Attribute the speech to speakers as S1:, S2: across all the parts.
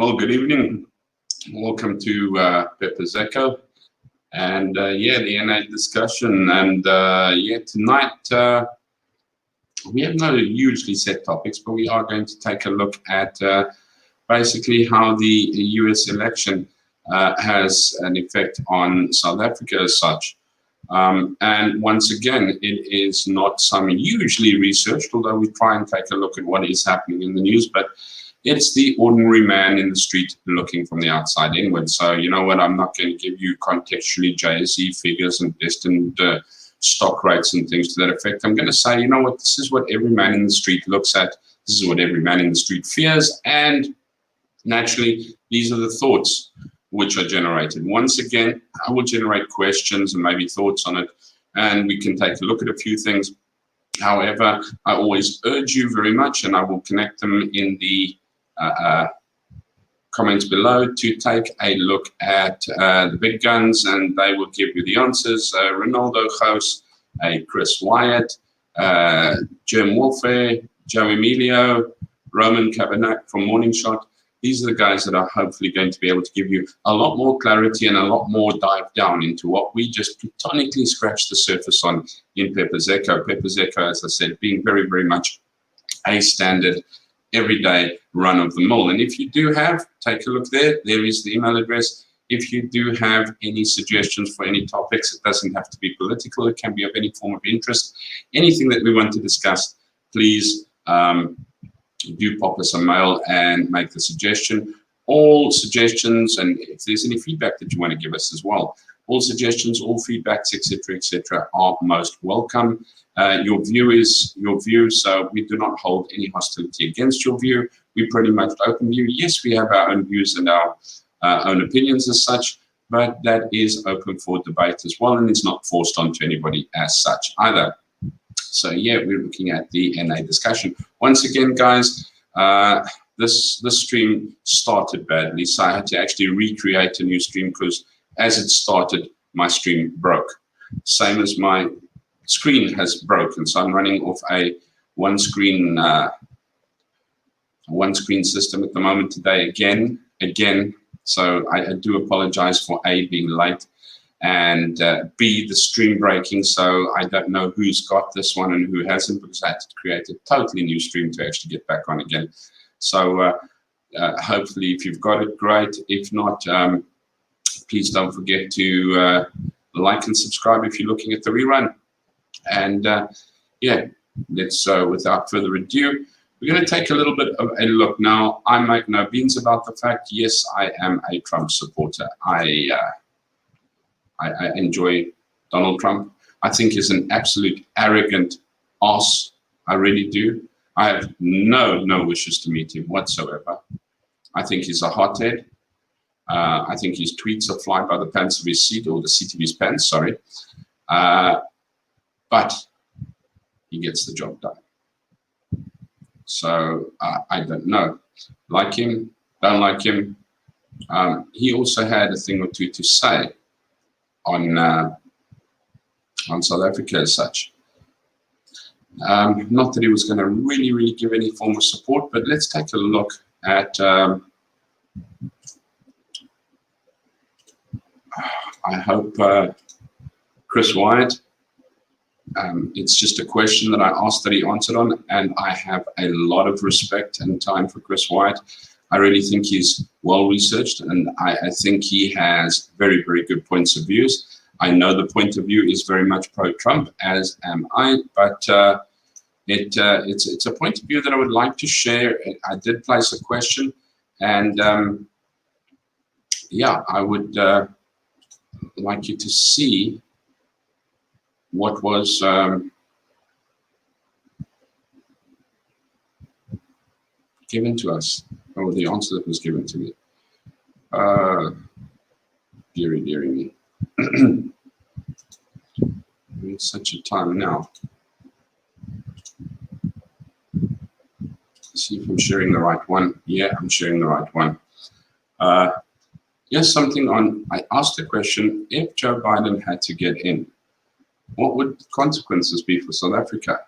S1: Well, good evening. Welcome to Pepper's Echo. And the NA discussion. And tonight we have no hugely set topics, but we are going to take a look at basically how the US election has an effect on South Africa as such. And once again, it is not some hugely researched, although we try and take a look at what is happening in the news, but it's the ordinary man in the street looking from the outside inward. So, you know what, I'm not going to give you contextually JSE figures and destined stock rates and things to that effect. I'm going to say, you know what, this is what every man in the street looks at. This is what every man in the street fears. And naturally, these are the thoughts which are generated. Once again, I will generate questions and maybe thoughts on it, and we can take a look at a few things. However, I always urge you very much, and I will connect them in the comments below, to take a look at the big guns, and they will give you the answers. Ronaldo Gous, Chris Wyatt, Jim Warfare, Joe Emilio, Roman Cabernac from Morning Shot. These are the guys that are hopefully going to be able to give you a lot more clarity and a lot more dive down into what we just platonically scratched the surface on in Pepper's Echo. Pepper's Echo, as I said, being very, very much a standard, everyday run of the mill. And if you do have, take a look there. There is the email address. If you do have any suggestions for any topics, it doesn't have to be political. It can be of any form of interest. Anything that we want to discuss, please do pop us a mail and make the suggestion. All suggestions, and if there's any feedback that you want to give us as well, all suggestions, all feedbacks, etc., are most welcome. Your view is your view, so we do not hold any hostility against your view. We pretty much open view. Yes, we have our own views and our own opinions as such, but that is open for debate as well, and it's not forced onto anybody as such either. So yeah, we're looking at the NA discussion. Once again, guys, this stream started badly, so I had to actually recreate a new stream because as it started, my stream broke. Same as my screen has broken, so I'm running off a one screen system at the moment today again. So I do apologize for A, being late, and B, the stream breaking. So I don't know who's got this one and who hasn't, because I had to create a totally new stream to actually get back on again. So hopefully if you've got it, great. If not, please don't forget to like and subscribe if you're looking at the rerun. And let's, without further ado, we're going to take a little bit of a look. Now, I make no beans about the fact, yes, I am a Trump supporter. I enjoy Donald Trump. I think he's an absolute arrogant ass. I really do. I have no wishes to meet him whatsoever. I think he's a hothead. I think his tweets are flying by the pants of his seat, or the seat of his pants, sorry. But he gets the job done. So I don't know. Like him, don't like him. He also had a thing or two to say on South Africa as such. Not that he was going to really give any form of support, but let's take a look at I hope Chris Wyatt. It's just a question that I asked that he answered on, and I have a lot of respect and time for Chris Wyatt. I really think he's well researched, and I think he has very good points of views. I know the point of view is very much pro-Trump, as am I, but it's a point of view that I would like to share. I did place a question, and I would like you to see what was given to us, or the answer that was given to me. Deary me. It's such a time now. Let's see if I'm sharing the right one. Yeah, I'm sharing the right one. Yes, something on, I asked the question, if Joe Biden had to get in, what would the consequences be for South Africa?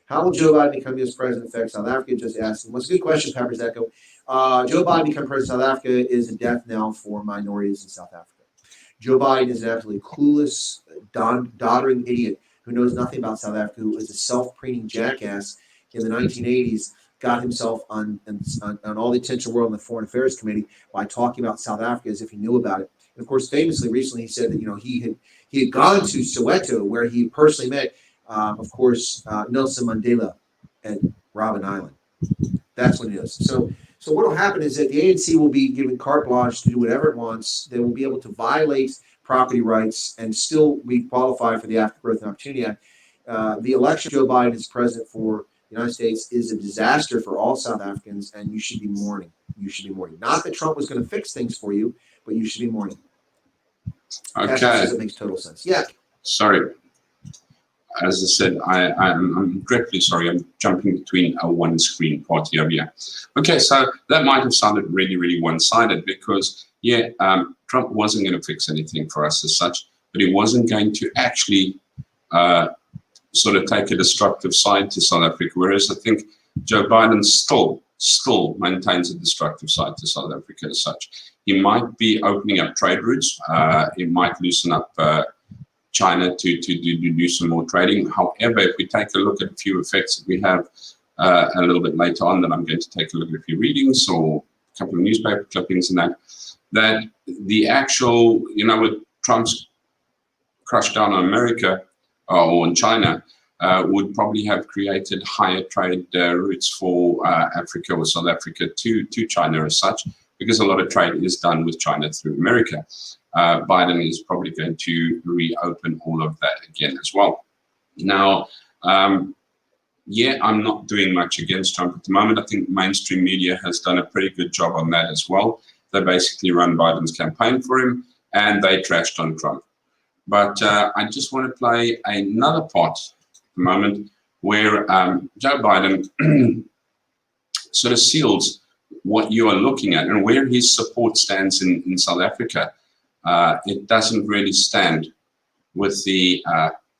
S2: How will Joe Biden become U.S. president affect South Africa? Just asking. What's a good question, Pepper's Echo. Joe Biden becoming president of South Africa is a death knell for minorities in South Africa. Joe Biden is an absolutely clueless, doddering idiot who knows nothing about South Africa, who is a self-preening jackass in the 1980s, got himself on all the attention world in the Foreign Affairs Committee by talking about South Africa as if he knew about it. And of course, famously, recently he said that he had gone to Soweto where he personally met, of course, Nelson Mandela at Robben Island. That's what it is. So what will happen is that the ANC will be given carte blanche to do whatever it wants. They will be able to violate property rights and still be qualified for the African Growth and Opportunity Act. The election of Joe Biden as president for the United States is a disaster for all South Africans, and you should be mourning. You should be mourning. Not that Trump was going to fix things for you, but you should be mourning.
S1: Okay.
S2: That makes total sense. Yeah.
S1: Sorry. As I said, I'm greatly sorry. I'm jumping between a one-screen party over here. Okay, so that might have sounded really, really one-sided because, Trump wasn't going to fix anything for us as such, but he wasn't going to actually sort of take a destructive side to South Africa, whereas I think Joe Biden still maintains a destructive side to South Africa as such. He might be opening up trade routes. He might loosen up China to do some more trading. However, if we take a look at a few effects that we have a little bit later on, that I'm going to take a look at a few readings or a couple of newspaper clippings and that the actual, with Trump's crush down on America or on China, would probably have created higher trade routes for Africa or South Africa to China as such, because a lot of trade is done with China through America. Biden is probably going to reopen all of that again as well. Now, I'm not doing much against Trump at the moment. I think mainstream media has done a pretty good job on that as well. They basically run Biden's campaign for him, and they trashed on Trump. But I just want to play another part at the moment where Joe Biden sort of seals what you are looking at and where his support stands in South Africa. It doesn't really stand with the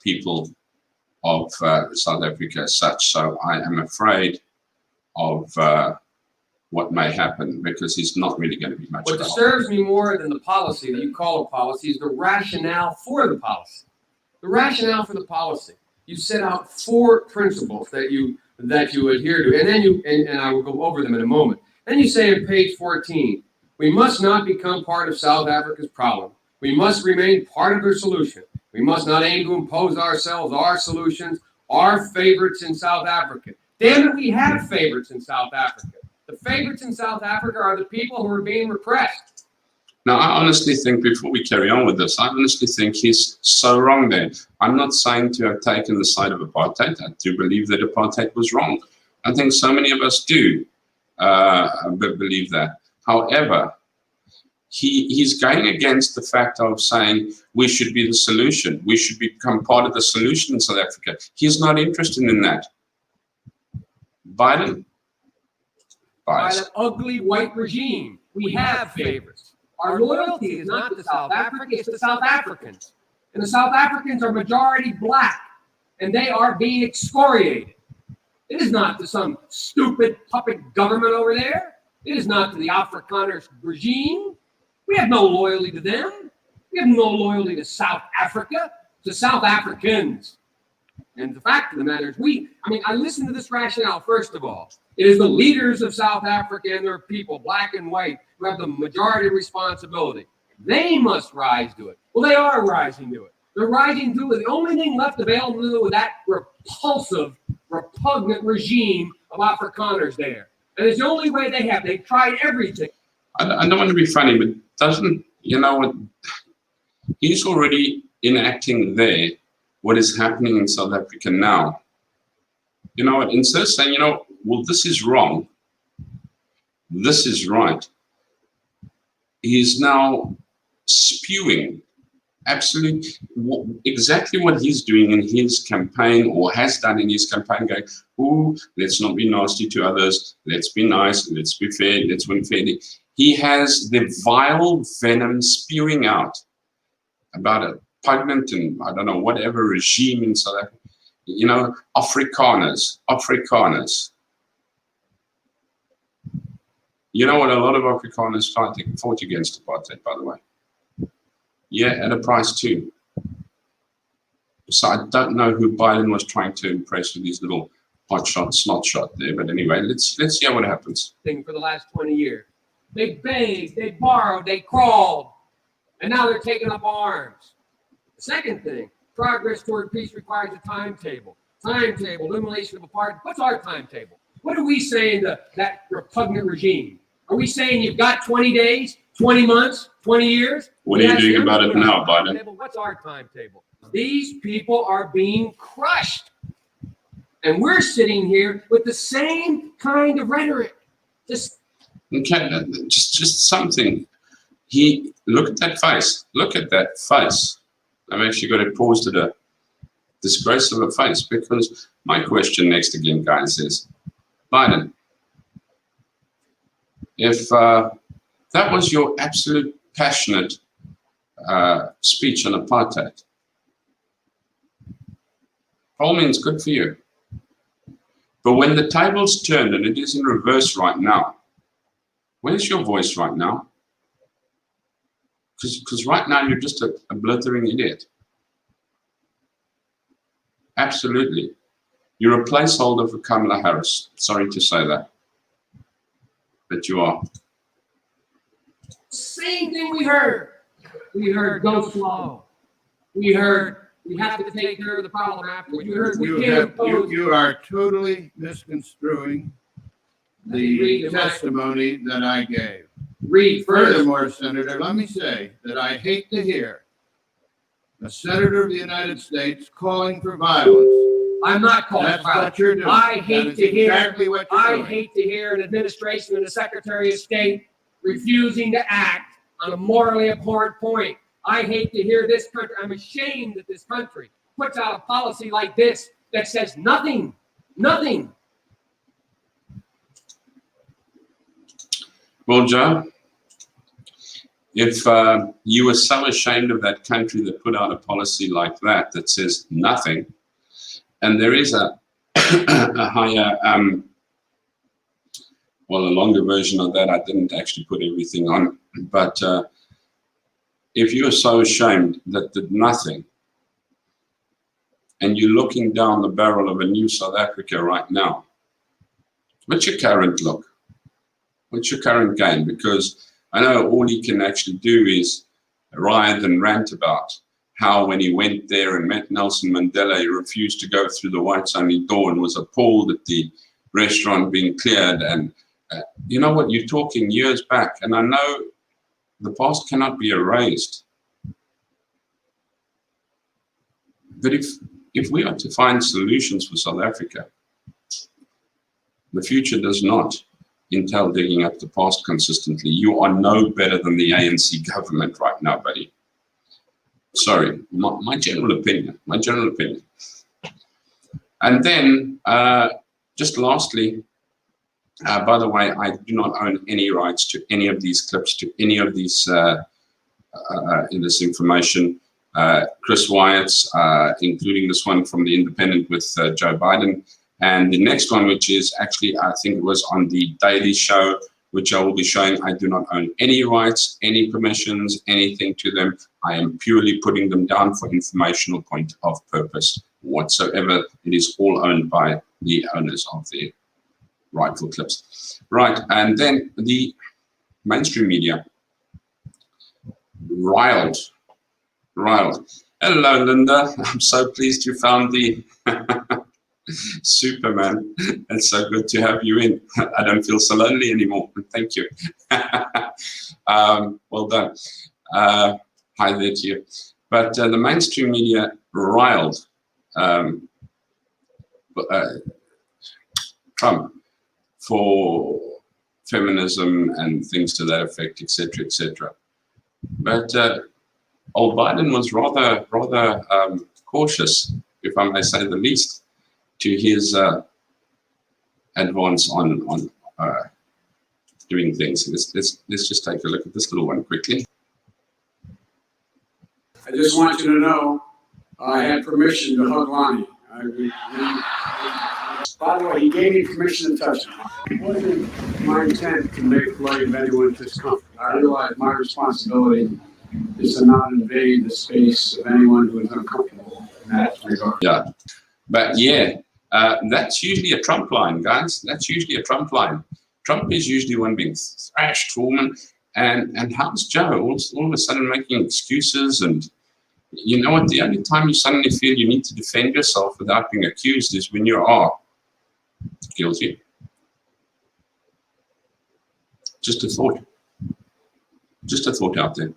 S1: people of South Africa as such. So I am afraid of what may happen, because he's not really going to be much.
S3: What disturbs me more than the policy that you call a policy is the rationale for the policy. The rationale for the policy. You set out 4 principles that you adhere to, and then and I will go over them in a moment. Then you say on page 14, we must not become part of South Africa's problem. We must remain part of their solution. We must not aim to impose ourselves, our solutions, our favorites in South Africa. Damn it, we have favorites in South Africa. The favorites in South Africa are the people who are being repressed.
S1: Now, I honestly think, before we carry on with this, I honestly think he's so wrong there. I'm not saying to have taken the side of apartheid. I do believe that apartheid was wrong. I think so many of us do believe that. However, he's going against the fact of saying we should be the solution. We should become part of the solution in South Africa. He's not interested in that. Biden?
S3: By the ugly white regime, we have favorites. Our loyalty is not to South Africa, it's to South Africans. And the South Africans are majority black, and they are being excoriated. It is not to some stupid puppet government over there. It is not to the Afrikaner regime. We have no loyalty to them. We have no loyalty to South Africa, to South Africans. And the fact of the matter is, I listened to this rationale, first of all. It is the leaders of South Africa and their people, black and white, who have the majority responsibility. They must rise to it. Well, they are rising to it. They're rising to it. The only thing left available to do with that repulsive, repugnant regime of Afrikaners there. And it's the only way they have. They've tried everything.
S1: I don't want to be funny, but doesn't, what, he's already enacting there what is happening in South Africa now. Instead of saying, well, this is wrong, this is right, he is now spewing exactly what he's doing in his campaign, or has done in his campaign, going, ooh, let's not be nasty to others, let's be nice, let's be fair, let's win fairly. He has the vile venom spewing out about a pugnant and, I don't know, whatever regime in South Africa. Afrikaners. You know what? A lot of Afrikaners fought against apartheid, by the way. Yeah, at a price too. So I don't know who Biden was trying to impress with these little hot shot, snot shot there. But anyway, let's see what happens.
S3: Thing for the last 20 years. They begged, they borrowed, they crawled, and now they're taking up arms. The second thing, progress toward peace requires a timetable. Timetable, elimination of apartheid. What's our timetable? What are we saying to that repugnant regime? Are we saying you've got 20 days, 20 months, 20 years?
S1: What are you doing about it now, Biden?
S3: What's our timetable? These people are being crushed. And we're sitting here with the same kind of rhetoric.
S1: Okay, just something. Look at that face. Look at that face. I've actually got it paused at a disgrace of a face, because my question next again, guys, is Biden, if that was your absolute passionate speech on apartheid, all means good for you. But when the tables turned, and it is in reverse right now, where's your voice right now? Because right now you're just a blithering idiot. Absolutely. You're a placeholder for Kamala Harris. Sorry to say that. But you are.
S3: Same thing we heard. We heard go slow. We heard we have to take care of the problem afterwards. We heard we can't impose.
S4: You are totally misconstruing the testimony that I gave.
S3: Read further.
S4: Furthermore, Senator, let me say that I hate to hear a senator of the United States calling for violence.
S3: I'm not calling
S4: That's
S3: for violence.
S4: what you're doing.
S3: I hate to hear.
S4: Exactly what you're doing.
S3: I hate to hear an administration and a Secretary of State refusing to act on a morally abhorrent point. I hate to hear this country. I'm ashamed that this country puts out a policy like this that says nothing. Nothing.
S1: Well, Joe, if you were so ashamed of that country that put out a policy like that says nothing, and there is a higher, well, a longer version of that, I didn't actually put everything on, but if you are so ashamed that did nothing, and you're looking down the barrel of a new South Africa right now, what's your current look? What's your current game? Because I know all he can actually do is writhe and rant about how when he went there and met Nelson Mandela, he refused to go through the whites-only door and was appalled at the restaurant being cleared. And you know what? You're talking years back, and I know the past cannot be erased. But if we are to find solutions for South Africa, the future does not entail digging up the past consistently. You are no better than the ANC government right now, buddy. Sorry, my general opinion, And then, just lastly, by the way, I do not own any rights to any of these clips, to any of these, in this information. Chris Wyatt's, including this one from The Independent with Joe Biden, and the next one, which is actually, I think it was on the Daily Show, which I will be showing. I do not own any rights, any permissions, anything to them. I am purely putting them down for informational point of purpose whatsoever. It is all owned by the owners of the rightful clips. Right, and then the mainstream media, riled. Hello, Linda. I'm so pleased you found the Superman. It's so good to have you in. I don't feel so lonely anymore. Thank you. Well done. Hi there to you. But the mainstream media riled Trump for feminism and things to that effect, etc., etc. But old Biden was rather cautious, if I may say the least, to his advance on doing things. Let's just take a look at this little one quickly.
S5: I just want you to know I had permission to hug Lonnie. By the way, he gave me permission to touch him. It wasn't my intent to make light of anyone's discomfort. I realize my responsibility is to not invade the space of anyone who is uncomfortable in that regard.
S1: Yeah, but yeah, that's usually a Trump line, guys. That's usually a Trump line. Trump is usually one being thrashed, Foreman, and how's Joe all of a sudden making excuses? And you know what? The only time you suddenly feel you need to defend yourself without being accused is when you are guilty. Just a thought. Just a thought out there.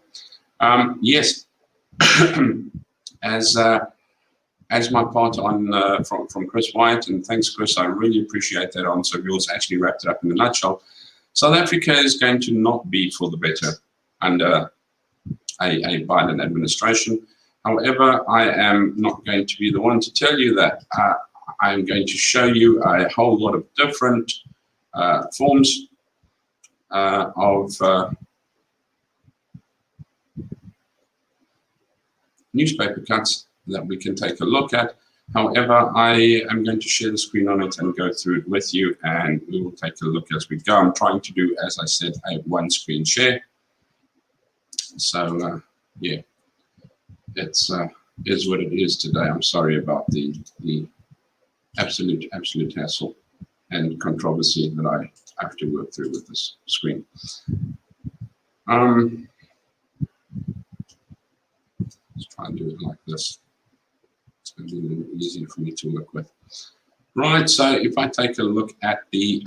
S1: Yes, as my part on from Chris Wyatt, and thanks, Chris. I really appreciate that answer. Yours actually wrapped it up in a nutshell. South Africa is going to not be for the better under a Biden administration. However, I am not going to be the one to tell you that. I'm going to show you a whole lot of different forms of newspaper cuts that we can take a look at. However, I am going to share the screen on it and go through it with you, and we will take a look as we go. I'm trying to do, as I said, a one screen share. So yeah, it's is what it is today. I'm sorry about the absolute hassle and controversy that I have to work through with this screen. Let's try and do it like this. It's going to be a little easier for me to work with. Right, so if I take a look at the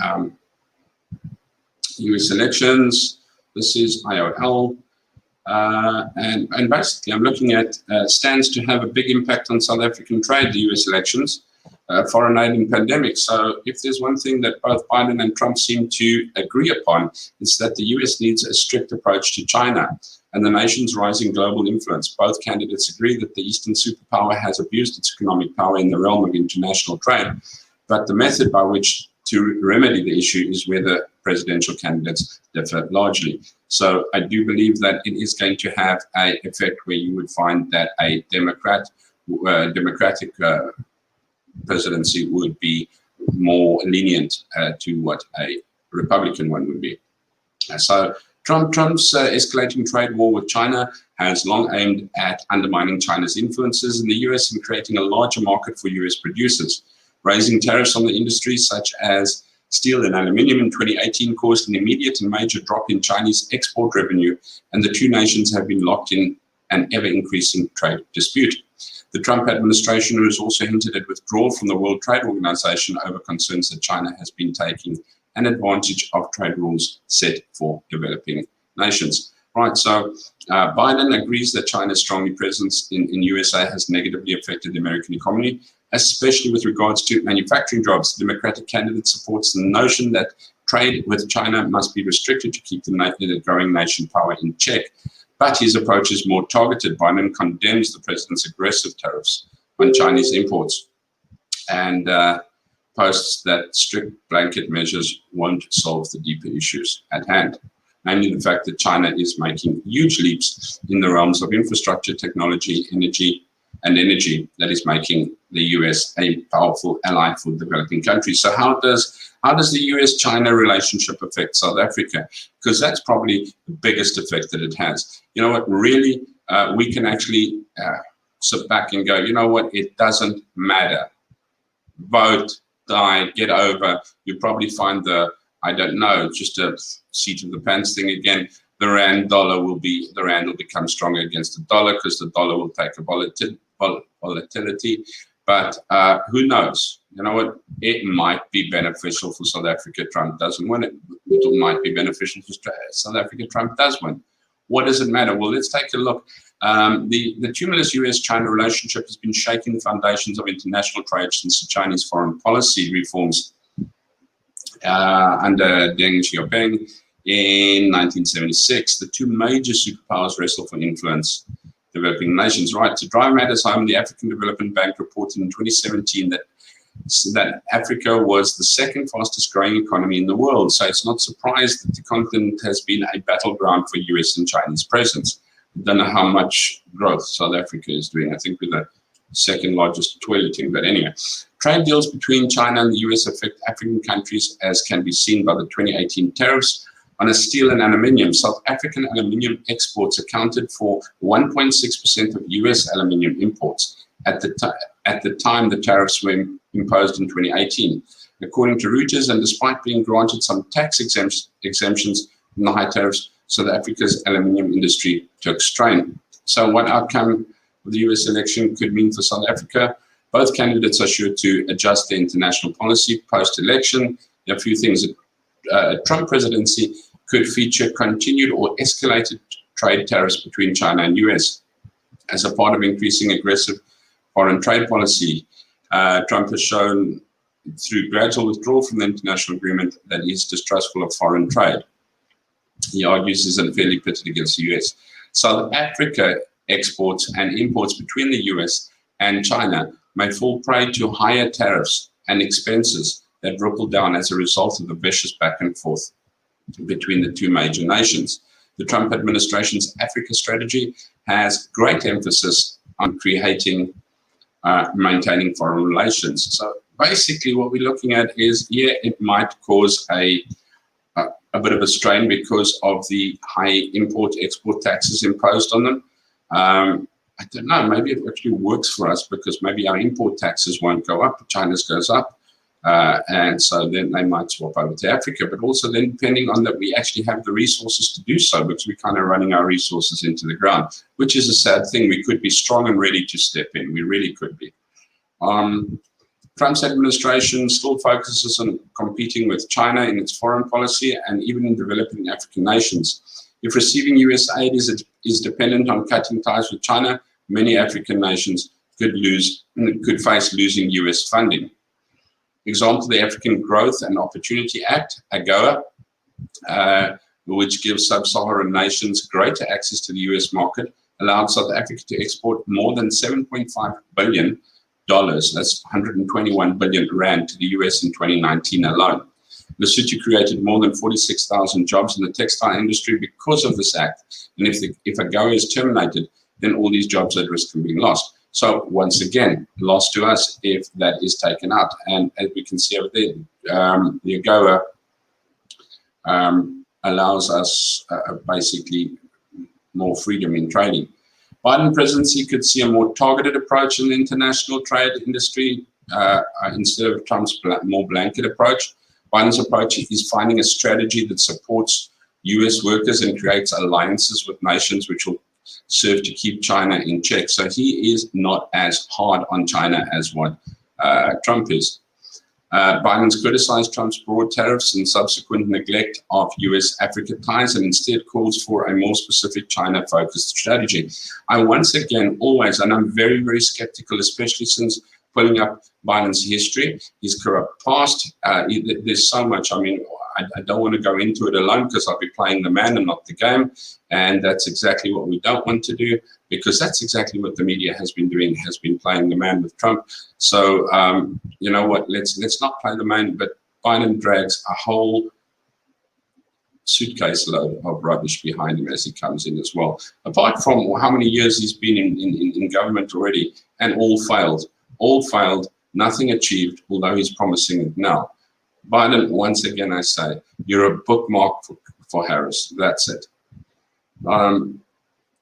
S1: US elections, this is IOL. And basically, I'm looking at stands to have a big impact on South African trade, the US elections, foreign aid and pandemic. So if there's one thing that both Biden and Trump seem to agree upon, it's that the US needs a strict approach to China and the nation's rising global influence. Both candidates agree that the Eastern superpower has abused its economic power in the realm of international trade, but the method by which to remedy the issue is where the presidential candidates differ largely. So I do believe that it is going to have an effect where you would find that a democratic presidency would be more lenient to what a Republican one would be. So Trump's escalating trade war with China has long aimed at undermining China's influences in the US and creating a larger market for US producers. Raising tariffs on the industries such as steel and aluminium in 2018 caused an immediate and major drop in Chinese export revenue, and the two nations have been locked in an ever-increasing trade dispute. The Trump administration has also hinted at withdrawal from the World Trade Organization over concerns that China has been taking an advantage of trade rules set for developing nations. Right, so Biden agrees that China's strongly presence in USA has negatively affected the American economy, especially with regards to manufacturing jobs. The Democratic candidate supports the notion that trade with China must be restricted to keep the growing nation power in check. But his approach is more targeted. Biden condemns the president's aggressive tariffs on Chinese imports and posts that strict blanket measures won't solve the deeper issues at hand, namely the fact that China is making huge leaps in the realms of infrastructure, technology, energy that is making the US a powerful ally for developing countries. So how does the US-China relationship affect South Africa? Because that's probably the biggest effect that it has. You know what, really, we can actually sit back and go, you know what, it doesn't matter. Vote, die, get over. You'll probably find I don't know, just a seat of the pants thing again. The rand will become stronger against the dollar because the dollar will take a volatility. But who knows? You know what? It might be beneficial for South Africa. Trump doesn't win it. It might be beneficial for South Africa. Trump does win. What does it matter? Well, let's take a look. The tumultuous US-China relationship has been shaking the foundations of international trade since the Chinese foreign policy reforms under Deng Xiaoping in 1976. The two major superpowers wrestle for influence developing nations. Right, to drive matters home, the African Development Bank reported in 2017 that Africa was the second fastest growing economy in the world. So it's not surprised that the continent has been a battleground for US and Chinese presence. I don't know how much growth South Africa is doing. I think with second largest toileting, but anyway. Trade deals between China and the US affect African countries, as can be seen by the 2018 tariffs on steel and aluminium. South African aluminium exports accounted for 1.6% of US aluminium imports at the time the tariffs were imposed in 2018. According to Reuters, and despite being granted some tax exemptions from the high tariffs, South Africa's aluminium industry took strain. So what outcome of the US election could mean for South Africa? Both candidates are sure to adjust their international policy post-election. There are a few things. A Trump presidency could feature continued or escalated trade tariffs between China and US. As a part of increasing aggressive foreign trade policy, Trump has shown through gradual withdrawal from the international agreement that he is distrustful of foreign trade. He argues he's unfairly pitted against the US. South Africa exports and imports between the US and China may fall prey to higher tariffs and expenses that ripple down as a result of the vicious back and forth between the two major nations. The Trump administration's Africa strategy has great emphasis on maintaining foreign relations. So basically what we're looking at is, yeah, it might cause a bit of a strain because of the high import-export taxes imposed on them. I don't know, maybe it actually works for us because maybe our import taxes won't go up, China's goes up. And so then they might swap over to Africa, but also then depending on that we actually have the resources to do so, because we're kind of running our resources into the ground, which is a sad thing. We could be strong and ready to step in. We really could be. Trump's administration still focuses on competing with China in its foreign policy and even in developing African nations. If receiving US aid is dependent on cutting ties with China, many African nations could face losing US funding. Example, the African Growth and Opportunity Act, AGOA, which gives sub-Saharan nations greater access to the US market, allowed South Africa to export more than $7.5 billion, that's 121 billion rand, to the US in 2019 alone. Lesotho created more than 46,000 jobs in the textile industry because of this act. And if AGOA is terminated, then all these jobs are at risk of being lost. So once again, loss to us if that is taken out. And as we can see over there, the AGOA allows us basically more freedom in trading. Biden presidency could see a more targeted approach in the international trade industry instead of Trump's more blanket approach. Biden's approach is finding a strategy that supports US workers and creates alliances with nations which will serve to keep China in check. So he is not as hard on China as what Trump is. Biden's criticized Trump's broad tariffs and subsequent neglect of US-Africa ties and instead calls for a more specific China-focused strategy. I once again always, and I'm very, very skeptical, especially since pulling up Biden's history, his corrupt past. There's so much, I mean, I don't want to go into it alone because I'll be playing the man and not the game. And that's exactly what we don't want to do, because that's exactly what the media has been doing, has been playing the man with Trump. So, you know what, let's not play the man, but Biden drags a whole suitcase load of rubbish behind him as he comes in as well. Apart from how many years he's been in government already, and all failed, nothing achieved, although he's promising it now. Biden, once again, I say, you're a bookmark for Harris. That's it.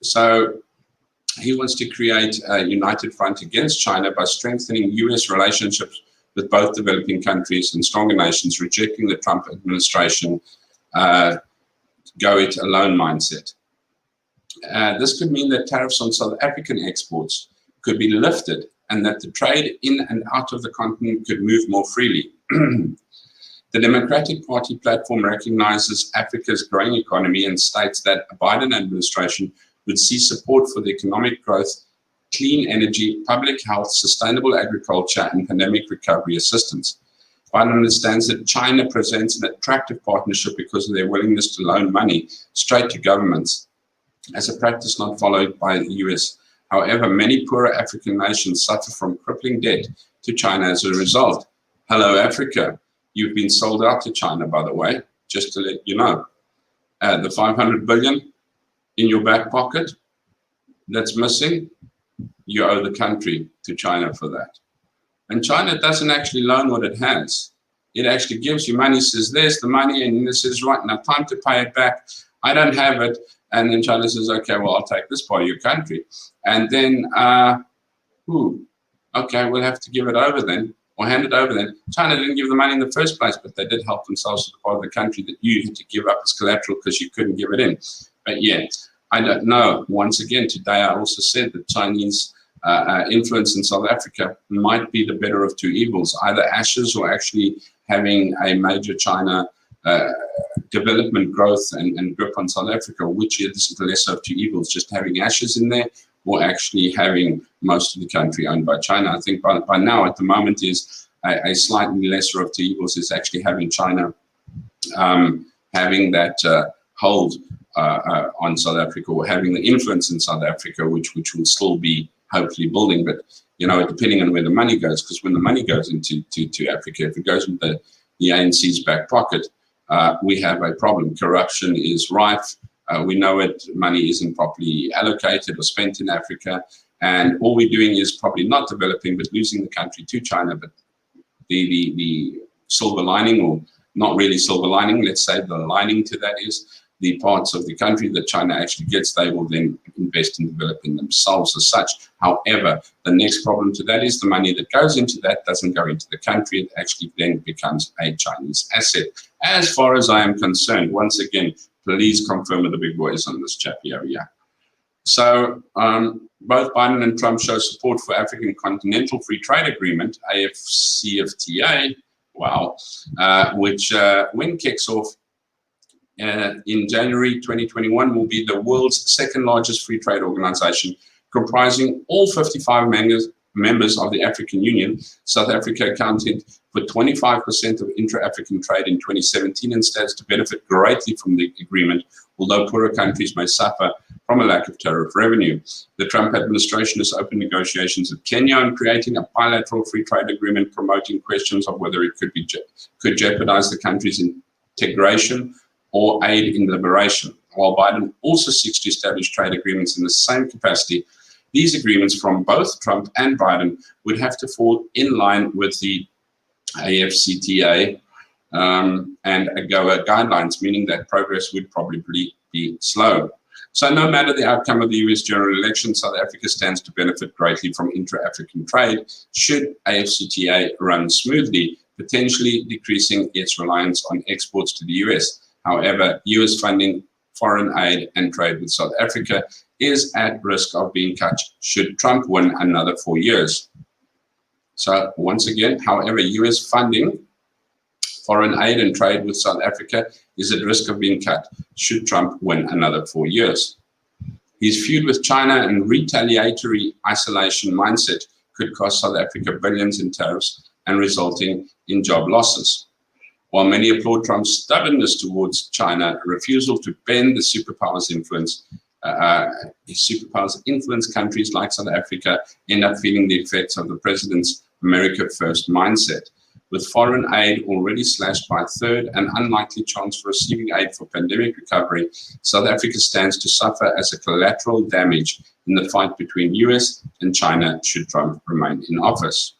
S1: So he wants to create a united front against China by strengthening US relationships with both developing countries and stronger nations, rejecting the Trump administration go-it-alone mindset. This could mean that tariffs on South African exports could be lifted and that the trade in and out of the continent could move more freely. The Democratic Party platform recognizes Africa's growing economy and states that a Biden administration would see support for the economic growth, clean energy, public health, sustainable agriculture, and pandemic recovery assistance. Biden understands that China presents an attractive partnership because of their willingness to loan money straight to governments, as a practice not followed by the US. However, many poorer African nations suffer from crippling debt to China as a result. Hello, Africa. You've been sold out to China, by the way, just to let you know. The 500 billion in your back pocket that's missing, you owe the country to China for that. And China doesn't actually loan what it has. It actually gives you money, says, there's the money, and this is right now, time to pay it back. I don't have it. And then China says, okay, well, I'll take this part of your country. And then, okay, we'll have to give it over then, or hand it over then. China didn't give the money in the first place, but they did help themselves to the part of the country that you had to give up as collateral because you couldn't give it in. But yeah, I don't know. Once again, today I also said that Chinese influence in South Africa might be the better of two evils, either ashes or actually having a major China development growth and grip on South Africa, which is the lesser of two evils, just having ashes in there or actually having most of the country owned by China. I think by now, at the moment, is a slightly lesser of two evils is actually having China having that hold on South Africa, or having the influence in South Africa, which will still be hopefully building. But, you know, depending on where the money goes, because when the money goes into Africa, if it goes into the ANC's back pocket, we have a problem. Corruption is rife. We know it. Money isn't properly allocated or spent in Africa. And all we're doing is probably not developing, but losing the country to China. But the silver lining, or not really silver lining, let's say the lining to that is the parts of the country that China actually gets, they will then invest in developing themselves as such. However, the next problem to that is the money that goes into that doesn't go into the country. It actually then becomes a Chinese asset. As far as I am concerned, once again, please confirm with the big boys on this chap here. Yeah. So both Biden and Trump show support for African Continental Free Trade Agreement, AFCFTA, wow, which when kicks off in January 2021 will be the world's second largest free trade organization, comprising all 55 members of the African Union. South Africa accounted for 25% of intra-African trade in 2017 and stands to benefit greatly from the agreement, although poorer countries may suffer from a lack of tariff revenue. The Trump administration has opened negotiations with Kenya on creating a bilateral free trade agreement, promoting questions of whether it could jeopardize the country's integration or aid in liberation. While Biden also seeks to establish trade agreements in the same capacity, these agreements from both Trump and Biden would have to fall in line with the AFCTA and AGOA guidelines, meaning that progress would probably be slow. So no matter the outcome of the US general election, South Africa stands to benefit greatly from intra-African trade should AFCTA run smoothly, potentially decreasing its reliance on exports to the US. However, US funding, foreign aid, and trade with South Africa is at risk of being cut should Trump win another 4 years. So once again, however, US funding, foreign aid, and trade with South Africa is at risk of being cut should Trump win another 4 years. His feud with China and retaliatory isolation mindset could cost South Africa billions in tariffs and resulting in job losses. While many applaud Trump's stubbornness towards China, refusal to bend the superpowers' influence, countries like South Africa end up feeling the effects of the president's America First mindset. With foreign aid already slashed by a third and unlikely chance for receiving aid for pandemic recovery, South Africa stands to suffer as a collateral damage in the fight between US and China should Trump remain in office.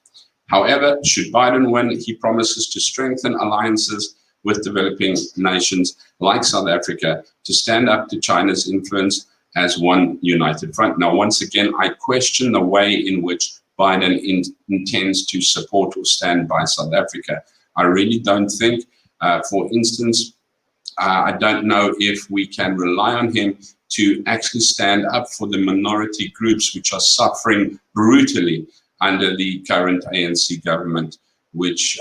S1: However, should Biden win, he promises to strengthen alliances with developing nations like South Africa to stand up to China's influence as one united front. Now, once again, I question the way in which Biden intends to support or stand by South Africa. I really don't think, for instance, I don't know if we can rely on him to actually stand up for the minority groups which are suffering brutally under the current ANC government, which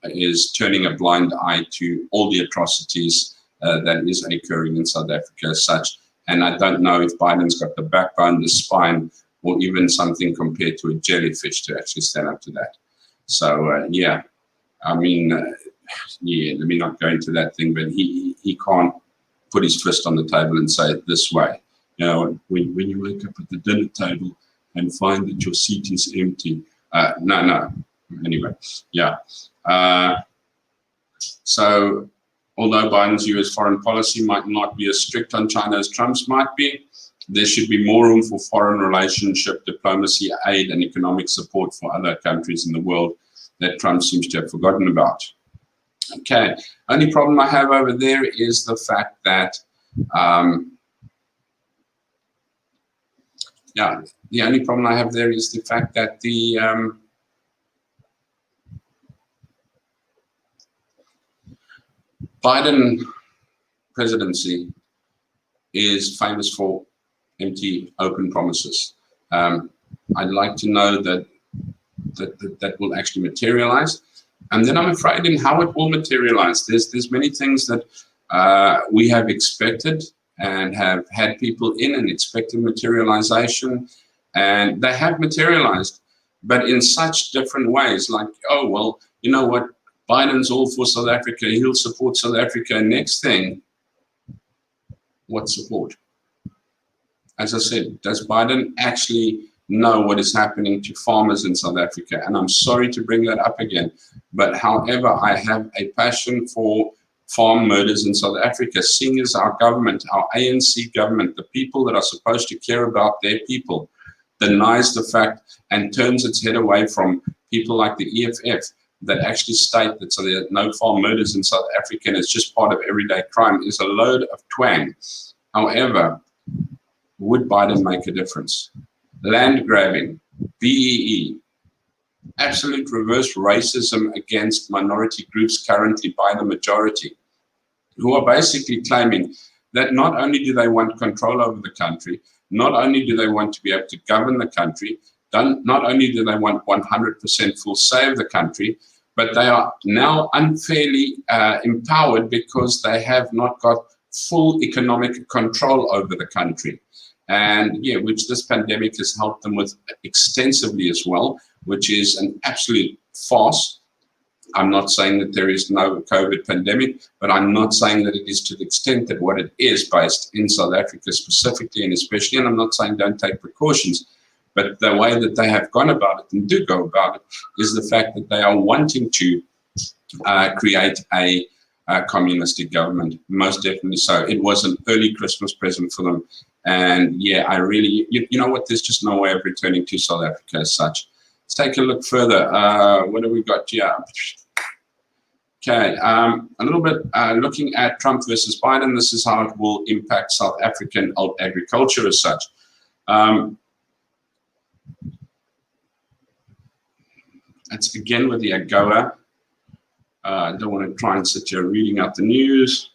S1: is turning a blind eye to all the atrocities that is occurring in South Africa as such. And I don't know if Biden's got the backbone, the spine, or even something compared to a jellyfish to actually stand up to that. So, yeah, I mean, yeah, let me not go into that thing, but he can't put his fist on the table and say it this way. You know, when you wake up at the dinner table and find that your seat is empty. No. Anyway, yeah. So although Biden's US foreign policy might not be as strict on China as Trump's might be, there should be more room for foreign relationship, diplomacy, aid, and economic support for other countries in the world that Trump seems to have forgotten about. Okay, only problem I have over there is the fact that, yeah, the only problem I have there is the fact that the Biden presidency is famous for empty, open promises. I'd like to know that will actually materialize, and then I'm afraid in how it will materialize. There's many things that we have expected and have had people in and expected materialization, and they have materialized, but in such different ways. Like, oh well, you know what? Biden's all for South Africa. He'll support South Africa. Next thing, what support? As I said, does Biden actually know what is happening to farmers in South Africa? And I'm sorry to bring that up again, but however, I have a passion for farm murders in South Africa, seeing as our government, our ANC government, the people that are supposed to care about their people, denies the fact and turns its head away from people like the EFF that actually state that so there are no farm murders in South Africa and it's just part of everyday crime, is a load of twang. However, would Biden make a difference? Land grabbing, BEE, absolute reverse racism against minority groups currently by the majority, who are basically claiming that not only do they want control over the country, not only do they want to be able to govern the country, not only do they want 100% full say of the country, but they are now unfairly empowered because they have not got full economic control over the country. And yeah, which this pandemic has helped them with extensively as well, which is an absolute farce. I'm not saying that there is no COVID pandemic, but I'm not saying that it is to the extent that what it is based in South Africa specifically and especially, and I'm not saying don't take precautions, but the way that they have gone about it and do go about it is the fact that they are wanting to create a communistic government, most definitely so. It was an early Christmas present for them. And yeah, I really, you know what, there's just no way of returning to South Africa as such. Let's take a look further. What have we got here? Okay, a little bit looking at Trump versus Biden. This is how it will impact South African agriculture as such. That's again with the AGOA. I don't want to try and sit here reading out the news.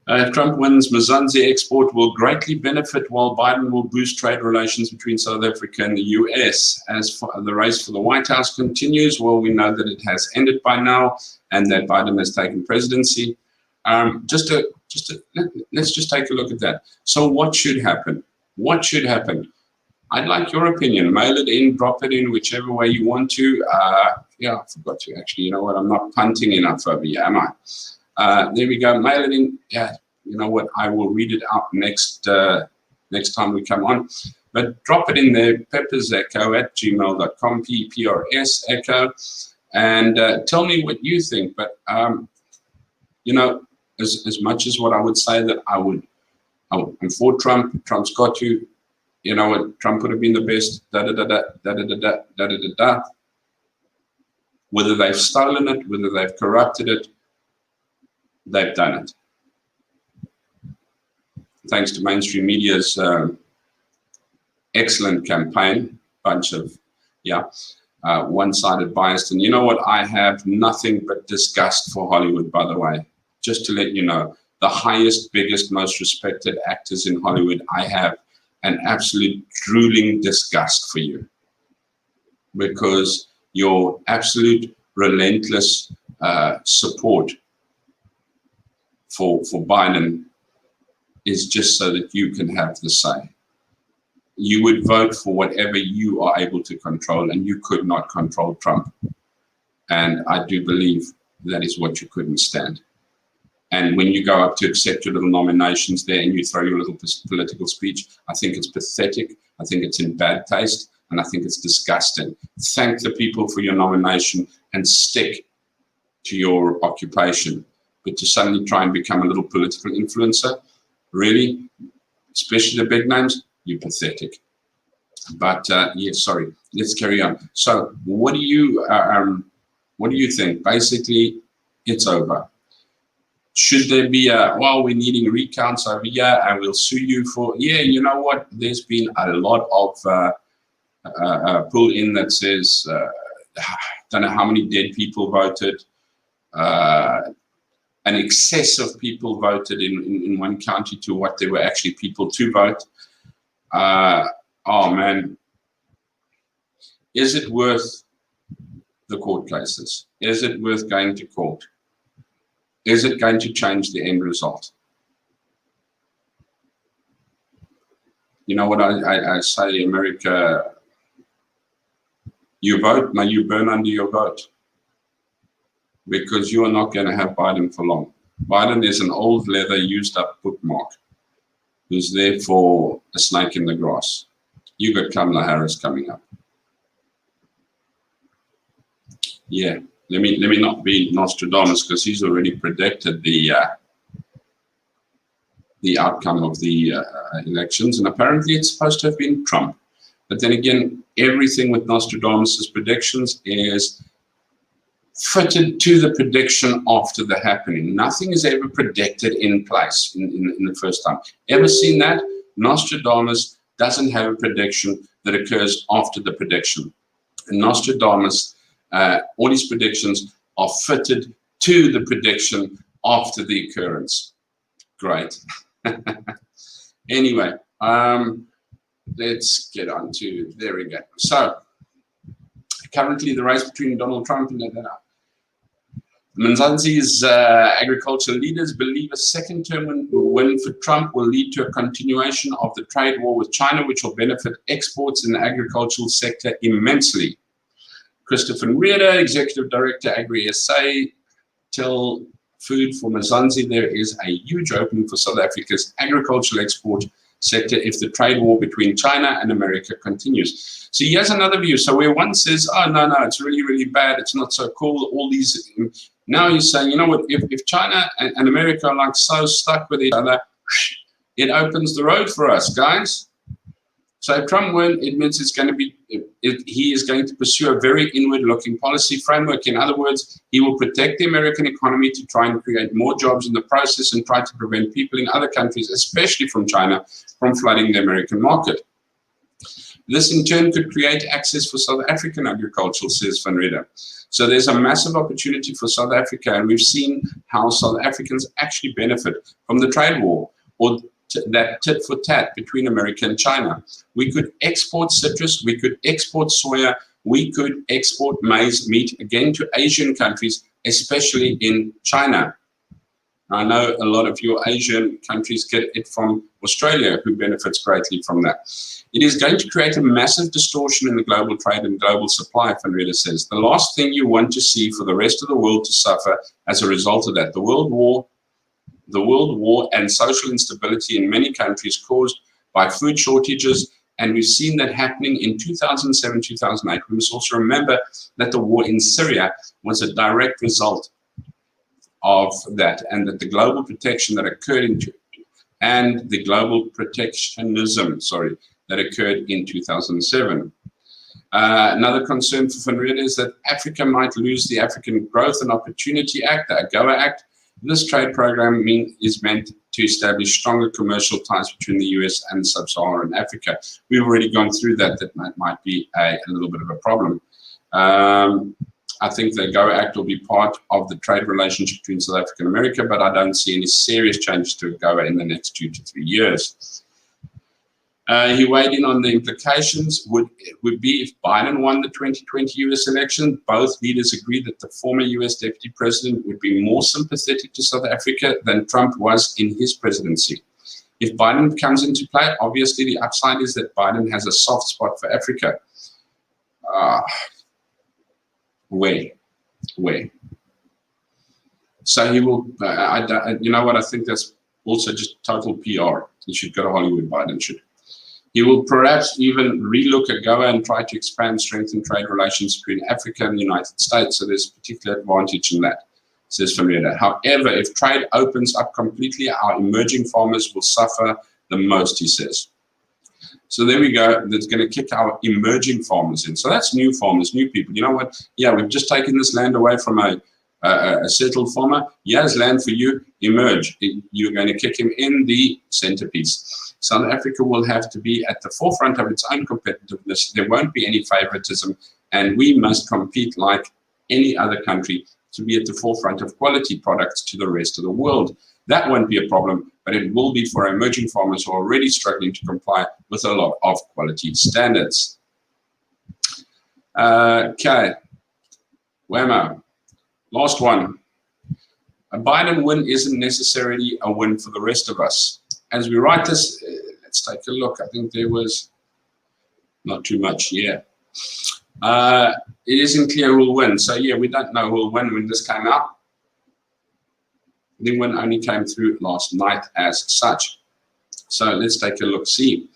S1: If Trump wins, Mzansi export will greatly benefit while Biden will boost trade relations between South Africa and the US. As for the race for the White House continues, well, we know that it has ended by now and that Biden has taken presidency. Let's just take a look at that. So what should happen? What should happen? I'd like your opinion. Mail it in, drop it in, whichever way you want to. Yeah, I forgot to actually, you know what, I'm not punting enough over here, am I? There we go, mail it in. Yeah, you know what, I will read it out next time we come on. But drop it in there, peppersecho@gmail.com, PPRS Echo, and tell me what you think. But, you know, as much as what I would say that I'm for Trump, Trump's got to, you know what, Trump would have been the best, da-da-da-da. Whether they've stolen it, whether they've corrupted it, they've done it. Thanks to mainstream media's excellent campaign, bunch of, one-sided biased. And you know what? I have nothing but disgust for Hollywood, by the way. Just to let you know, the highest, biggest, most respected actors in Hollywood, I have an absolute drooling disgust for you. Because your absolute relentless support for Biden is just so that you can have the say. You would vote for whatever you are able to control, and you could not control Trump. And I do believe that is what you couldn't stand. And when you go up to accept your little nominations there and you throw your little political speech, I think it's pathetic. I think it's in bad taste, and I think it's disgusting. Thank the people for your nomination and stick to your occupation. But to suddenly try and become a little political influencer, Really, especially the big names, you're pathetic. But yes, sorry. Let's carry on. So, what do you think? Basically, it's over. Should there be we're needing recounts over here, and we'll sue you for? Yeah, you know what? There's been a lot of pull in that says don't know how many dead people voted. An excess of people voted in one county to what there were actually people to vote. Oh man, is it worth the court cases? Is it worth going to court? Is it going to change the end result? You know what I say, America, you vote, now you burn under your vote. Because you are not going to have Biden for long. Biden is an old leather, used up bookmark who's there for a snake in the grass. You got Kamala Harris coming up. Yeah, let me not be Nostradamus, because he's already predicted the outcome of the elections, and apparently it's supposed to have been Trump. But then again, everything with Nostradamus's predictions is fitted to the prediction after the happening. Nothing is ever predicted in place in the first time. Ever seen that? Nostradamus doesn't have a prediction that occurs after the prediction. And Nostradamus, all his predictions are fitted to the prediction after the occurrence. Great. Anyway, let's get on to, there we go. So, currently the race between Donald Trump and Mzansi's agricultural leaders believe a second term win for Trump will lead to a continuation of the trade war with China, which will benefit exports in the agricultural sector immensely. Christopher Nreda, Executive Director, Agri-SA, tell Food for Mzansi there is a huge opening for South Africa's agricultural export sector if the trade war between China and America continues. So here's another view. So where one says, oh, no, it's really, really bad, it's not so cool, all these, now he's saying, you know what, if China and America are like so stuck with each other, it opens the road for us, guys. So if Trump wins, it means it's going to be, he is going to pursue a very inward-looking policy framework. In other words, he will protect the American economy to try and create more jobs in the process and try to prevent people in other countries, especially from China, from flooding the American market. This in turn could create access for South African agriculture, says Van Reda. So there's a massive opportunity for South Africa, and we've seen how South Africans actually benefit from the trade war, or that tit for tat between America and China. We could export citrus, we could export soya, we could export maize meat again to Asian countries, especially in China. I know a lot of your Asian countries get it from Australia, who benefits greatly from that. It is going to create a massive distortion in the global trade and global supply, Van Reda says. The last thing you want to see for the rest of the world to suffer as a result of that. The world war and social instability in many countries caused by food shortages, and we've seen that happening in 2007, 2008. We must also remember that the war in Syria was a direct result of that, and that the global protection that occurred and the global protectionism, that occurred in 2007. Another concern for Van Reda is that Africa might lose the African Growth and Opportunity Act, the AGOA Act. This trade program is meant to establish stronger commercial ties between the US and sub-Saharan Africa. We've already gone through that. That might be a little bit of a problem. I think the AGOA Act will be part of the trade relationship between South Africa and America, but I don't see any serious changes to AGOA in the next 2 to 3 years. He weighed in on the implications would be if Biden won the 2020 US election. Both leaders agreed that the former US deputy president would be more sympathetic to South Africa than Trump was in his presidency. If Biden comes into play, obviously the upside is that Biden has a soft spot for Africa. Where? So he will, you know what, I think that's also just total PR. He should go to Hollywood, Biden should. He will perhaps even relook at AGOA and try to expand, strengthen trade relations between Africa and the United States. So there's a particular advantage in that. says Familia. However, if trade opens up completely, our emerging farmers will suffer the most, he says. So there we go. That's going to kick our emerging farmers in. So that's new farmers, new people. You know what? Yeah, we've just taken this land away from a settled farmer. Here's land for you. Emerge. You're going to kick him in the centerpiece. South Africa will have to be at the forefront of its own competitiveness. There won't be any favoritism, and we must compete like any other country to be at the forefront of quality products to the rest of the world. That won't be a problem, but it will be for emerging farmers who are already struggling to comply with a lot of quality standards. Okay, Whammo. Last one. A Biden win isn't necessarily a win for the rest of us. As we write this, let's take a look. I think there was not too much here. It isn't clear who will win. So yeah, we don't know who will win when this came out. The win only came through last night as such. So let's take a look, see.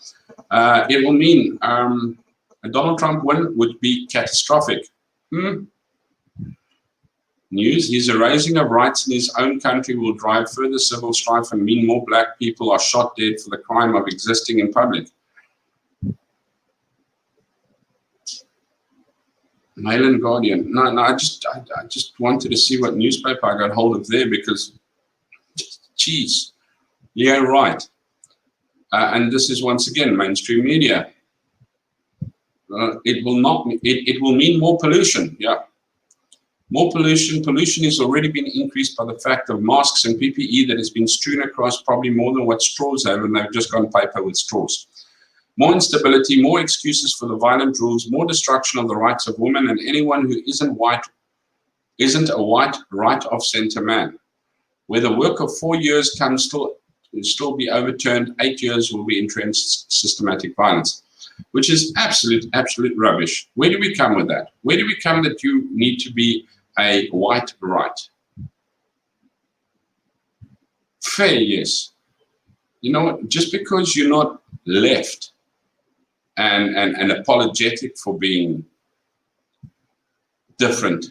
S1: It will mean a Donald Trump win would be catastrophic. News, his erasing of rights in his own country will drive further civil strife and mean more black people are shot dead for the crime of existing in public. Mail and Guardian. No, I just wanted to see what newspaper I got hold of there because, geez, yeah, right. And this is once again mainstream media. It will mean more pollution. Yeah, more pollution. Pollution has already been increased by the fact of masks and PPE that has been strewn across probably more than what straws have, and they've just gone paper with straws. More instability, more excuses for the violent rules, more destruction of the rights of women and anyone who isn't a white right of center man. Where the work of 4 years can still be overturned, 8 years will be entrenched systematic violence, which is absolute rubbish. Where do we come with that? Where do we come that you need to be a white right? Fair, yes. You know what? Just because you're not left and apologetic for being different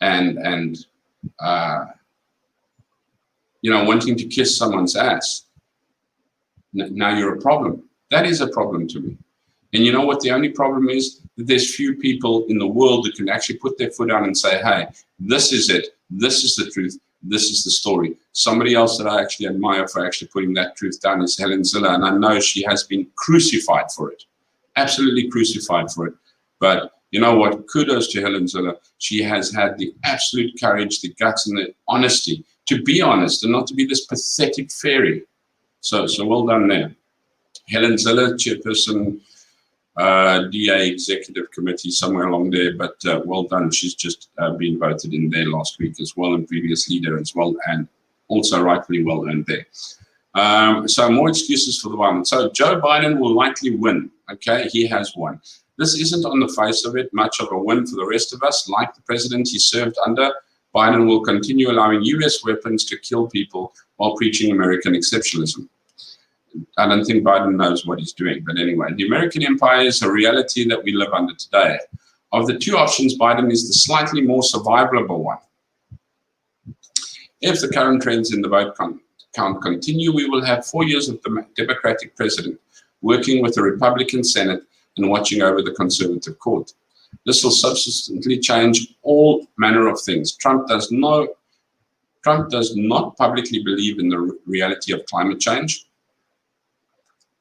S1: and you know, wanting to kiss someone's ass, now you're a problem. That is a problem to me. And you know what the only problem is? That there's few people in the world that can actually put their foot down and say, hey, this is it. This is the truth. This is the story. Somebody else that I actually admire for actually putting that truth down is Helen Ziller, and I know she has been crucified for it. Absolutely crucified for it. But you know what? Kudos to Helen Ziller. She has had the absolute courage, the guts, and the honesty to be honest and not to be this pathetic fairy. So well done there. Helen Ziller, chairperson, DA Executive Committee, somewhere along there, but well done. She's just been voted in there last week as well, and previous leader as well, and also rightfully well earned there. So more excuses for the violence. So Joe Biden will likely win. Okay, he has won. This isn't on the face of it much of a win for the rest of us. Like the president he served under, Biden will continue allowing US weapons to kill people while preaching American exceptionalism. I don't think Biden knows what he's doing, but anyway, the American empire is a reality that we live under today. Of the two options, Biden is the slightly more survivable one. If the current trends in the vote count continue, we will have 4 years of the Democratic president working with the Republican Senate and watching over the conservative court. This will substantially change all manner of things. Trump does not publicly believe in the reality of climate change.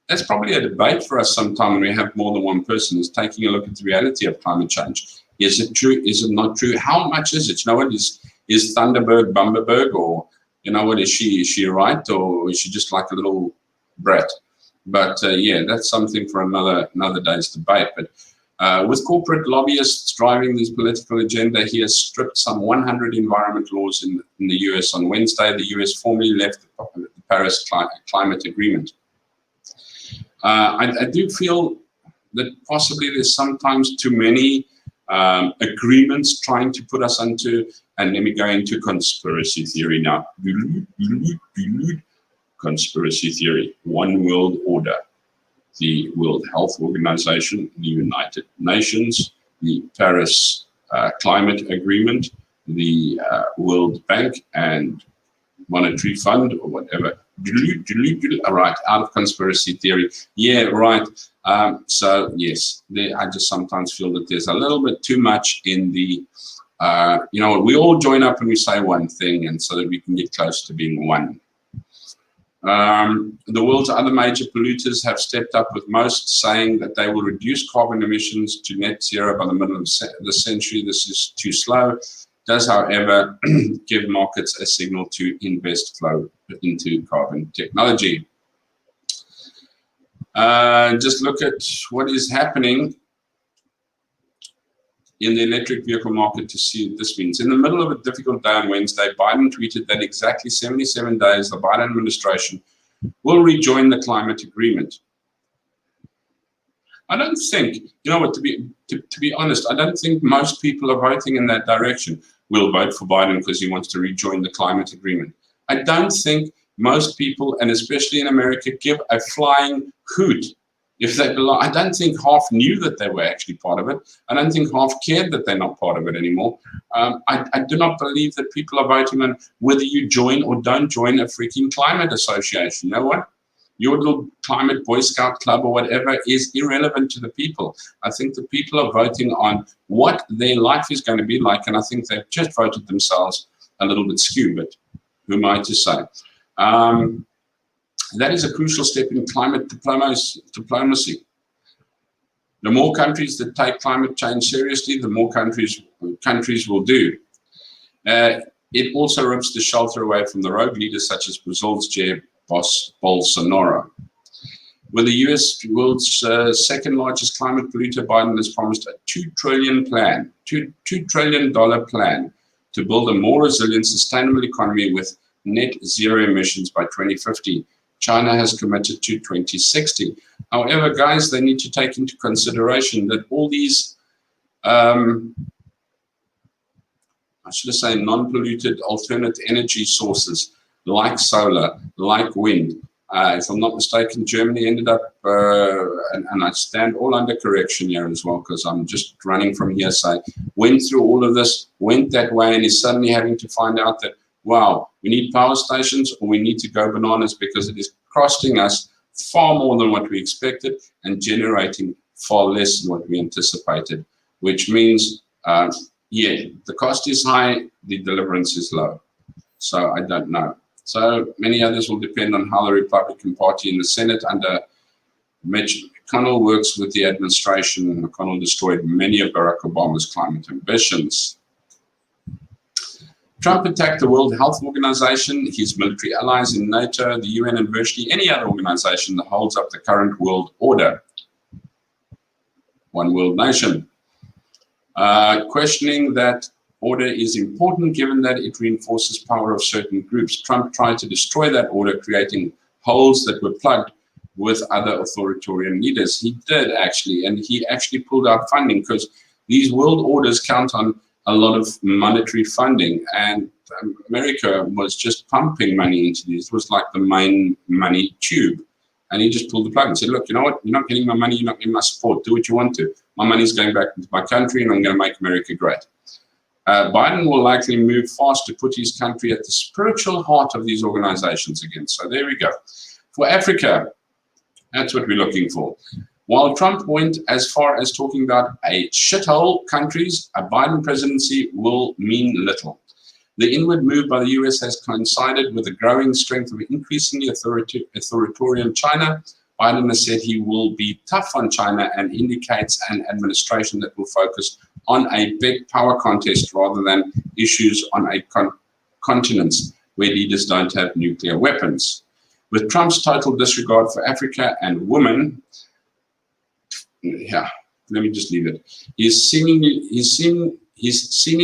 S1: That's probably a debate for us sometime when we have more than one person is taking a look at the reality of climate change. Is it true? Is it not true? How much is it? You know what, is Thunderbird Bumberberg, or you know what, is she right, or is she just like a little brat? But yeah, that's something for another day's debate. But with corporate lobbyists driving this political agenda, he has stripped some 100 environment laws in the US. On Wednesday, the US formally left the Paris Climate Agreement. I do feel that possibly there's sometimes too many agreements trying to put us into, and let me go into conspiracy theory now. Conspiracy theory, one world order, the World Health Organization, the United Nations, the Paris Climate Agreement, the World Bank and Monetary Fund or whatever. All right, out of conspiracy theory. Yeah, right. So yes, I just sometimes feel that there's a little bit too much in the, we all join up and we say one thing, and so that we can get close to being one. The world's other major polluters have stepped up, with most saying that they will reduce carbon emissions to net zero by the middle of the century. This is too slow. Does, however, give markets a signal to invest flow into carbon technology. Just look at what is happening in the electric vehicle market to see what this means. In the middle of a difficult day on Wednesday, Biden tweeted that exactly 77 days the Biden administration will rejoin the climate agreement. I don't think, to be honest, I don't think most people are voting in that direction. Will vote for Biden because he wants to rejoin the climate agreement. I don't think most people, and especially in America, give a flying hoot if they belong. I don't think half knew that they were actually part of it. I don't think half cared that they're not part of it anymore. I do not believe that people are voting on whether you join or don't join a freaking climate association. You know what? Your little climate Boy Scout club or whatever is irrelevant to the people. I think the people are voting on what their life is going to be like, and I think they've just voted themselves a little bit skew, but who am I to say? That is a crucial step in climate diplomacy. The more countries that take climate change seriously, the more countries will do. It also rips the shelter away from the rogue leaders such as Brazil's Jair Bolsonaro. With the US world's second largest climate polluter, Biden has promised a $2 trillion plan to build a more resilient, sustainable economy with net zero emissions by 2050. China has committed to 2060. However, guys, they need to take into consideration that all these, non-polluted alternate energy sources like solar, like wind. If I'm not mistaken, Germany ended up, and I stand all under correction here as well, because I'm just running from hearsay, went through all of this, went that way, and is suddenly having to find out that, wow, we need power stations or we need to go bananas because it is costing us far more than what we expected and generating far less than what we anticipated, which means, the cost is high, the deliverance is low. So I don't know. So many others will depend on how the Republican Party in the Senate under Mitch McConnell works with the administration. McConnell destroyed many of Barack Obama's climate ambitions. Trump attacked the World Health Organization, his military allies in NATO, the UN, and virtually any other organization that holds up the current world order. One world nation. Questioning that order is important given that it reinforces power of certain groups. Trump tried to destroy that order, creating holes that were plugged with other authoritarian leaders. He did actually, and he actually pulled out funding because these world orders count on a lot of monetary funding, and America was just pumping money into these. It was like the main money tube. And he just pulled the plug and said, look, you know what? You're not getting my money. You're not getting my support. Do what you want to. My money's going back into my country, and I'm going to make America great. Biden will likely move fast to put his country at the spiritual heart of these organizations again. So there we go. For Africa, that's what we're looking for. While Trump went as far as talking about a shithole countries, a Biden presidency will mean little. The inward move by the US has coincided with the growing strength of increasingly authoritarian China. Biden has said he will be tough on China and indicates an administration that will focus on a big power contest rather than issues on a continents where leaders don't have nuclear weapons. With Trump's total disregard for Africa and women, let me just leave it. His seeming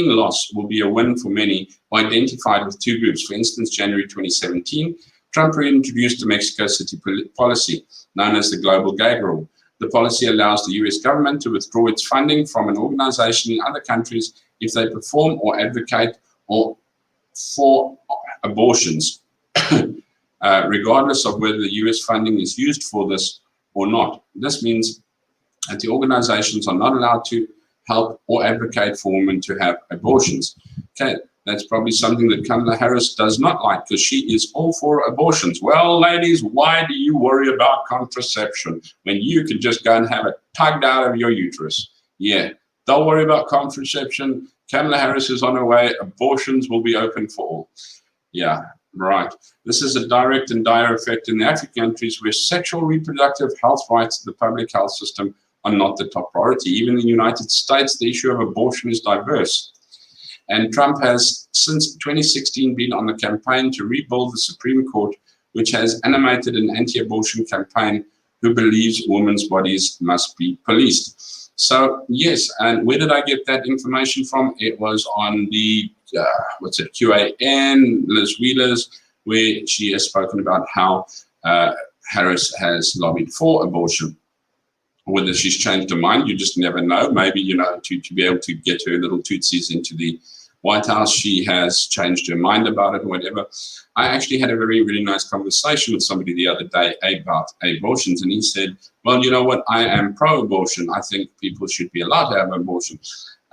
S1: loss will be a win for many, identified with two groups. For instance, January 2017, Trump reintroduced the Mexico City policy, known as the Global Gag Rule. The policy allows the US government to withdraw its funding from an organization in other countries if they perform or advocate for abortions, regardless of whether the US funding is used for this or not. This means that the organizations are not allowed to help or advocate for women to have abortions. Okay, that's probably something that Kamala Harris does not like, because she is all for abortions. Well, ladies, why do you worry about contraception when you can just go and have it tugged out of your uterus? Yeah, don't worry about contraception. Kamala Harris is on her way. Abortions will be open for all. Yeah, right. This is a direct and dire effect in the African countries where sexual reproductive health rights in the public health system are not the top priority. Even in the United States, the issue of abortion is diverse. And Trump has, since 2016, been on the campaign to rebuild the Supreme Court, which has animated an anti-abortion campaign who believes women's bodies must be policed. So, yes, and where did I get that information from? It was on the, QAN, Liz Wheeler's, where she has spoken about how Harris has lobbied for abortion. Whether she's changed her mind, you just never know. Maybe, to be able to get her little tootsies into the White House, she has changed her mind about it or whatever. I actually had a very, really nice conversation with somebody the other day about abortions, and he said, well, you know what, I am pro-abortion. I think people should be allowed to have abortion.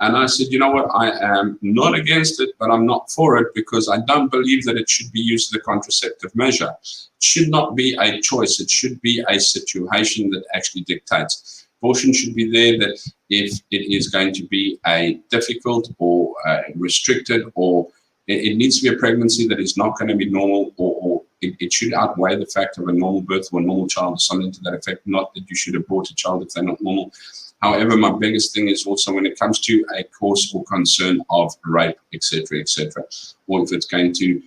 S1: And I said, you know what, I am not against it, but I'm not for it, because I don't believe that it should be used as a contraceptive measure. It should not be a choice. It should be a situation that actually dictates. Abortion should be there that if it is going to be a difficult or restricted, or it needs to be a pregnancy that is not going to be normal, or it should outweigh the fact of a normal birth or a normal child or something to that effect, not that you should abort a child if they're not normal. However, my biggest thing is also when it comes to a cause or concern of rape, etc., or if it's going to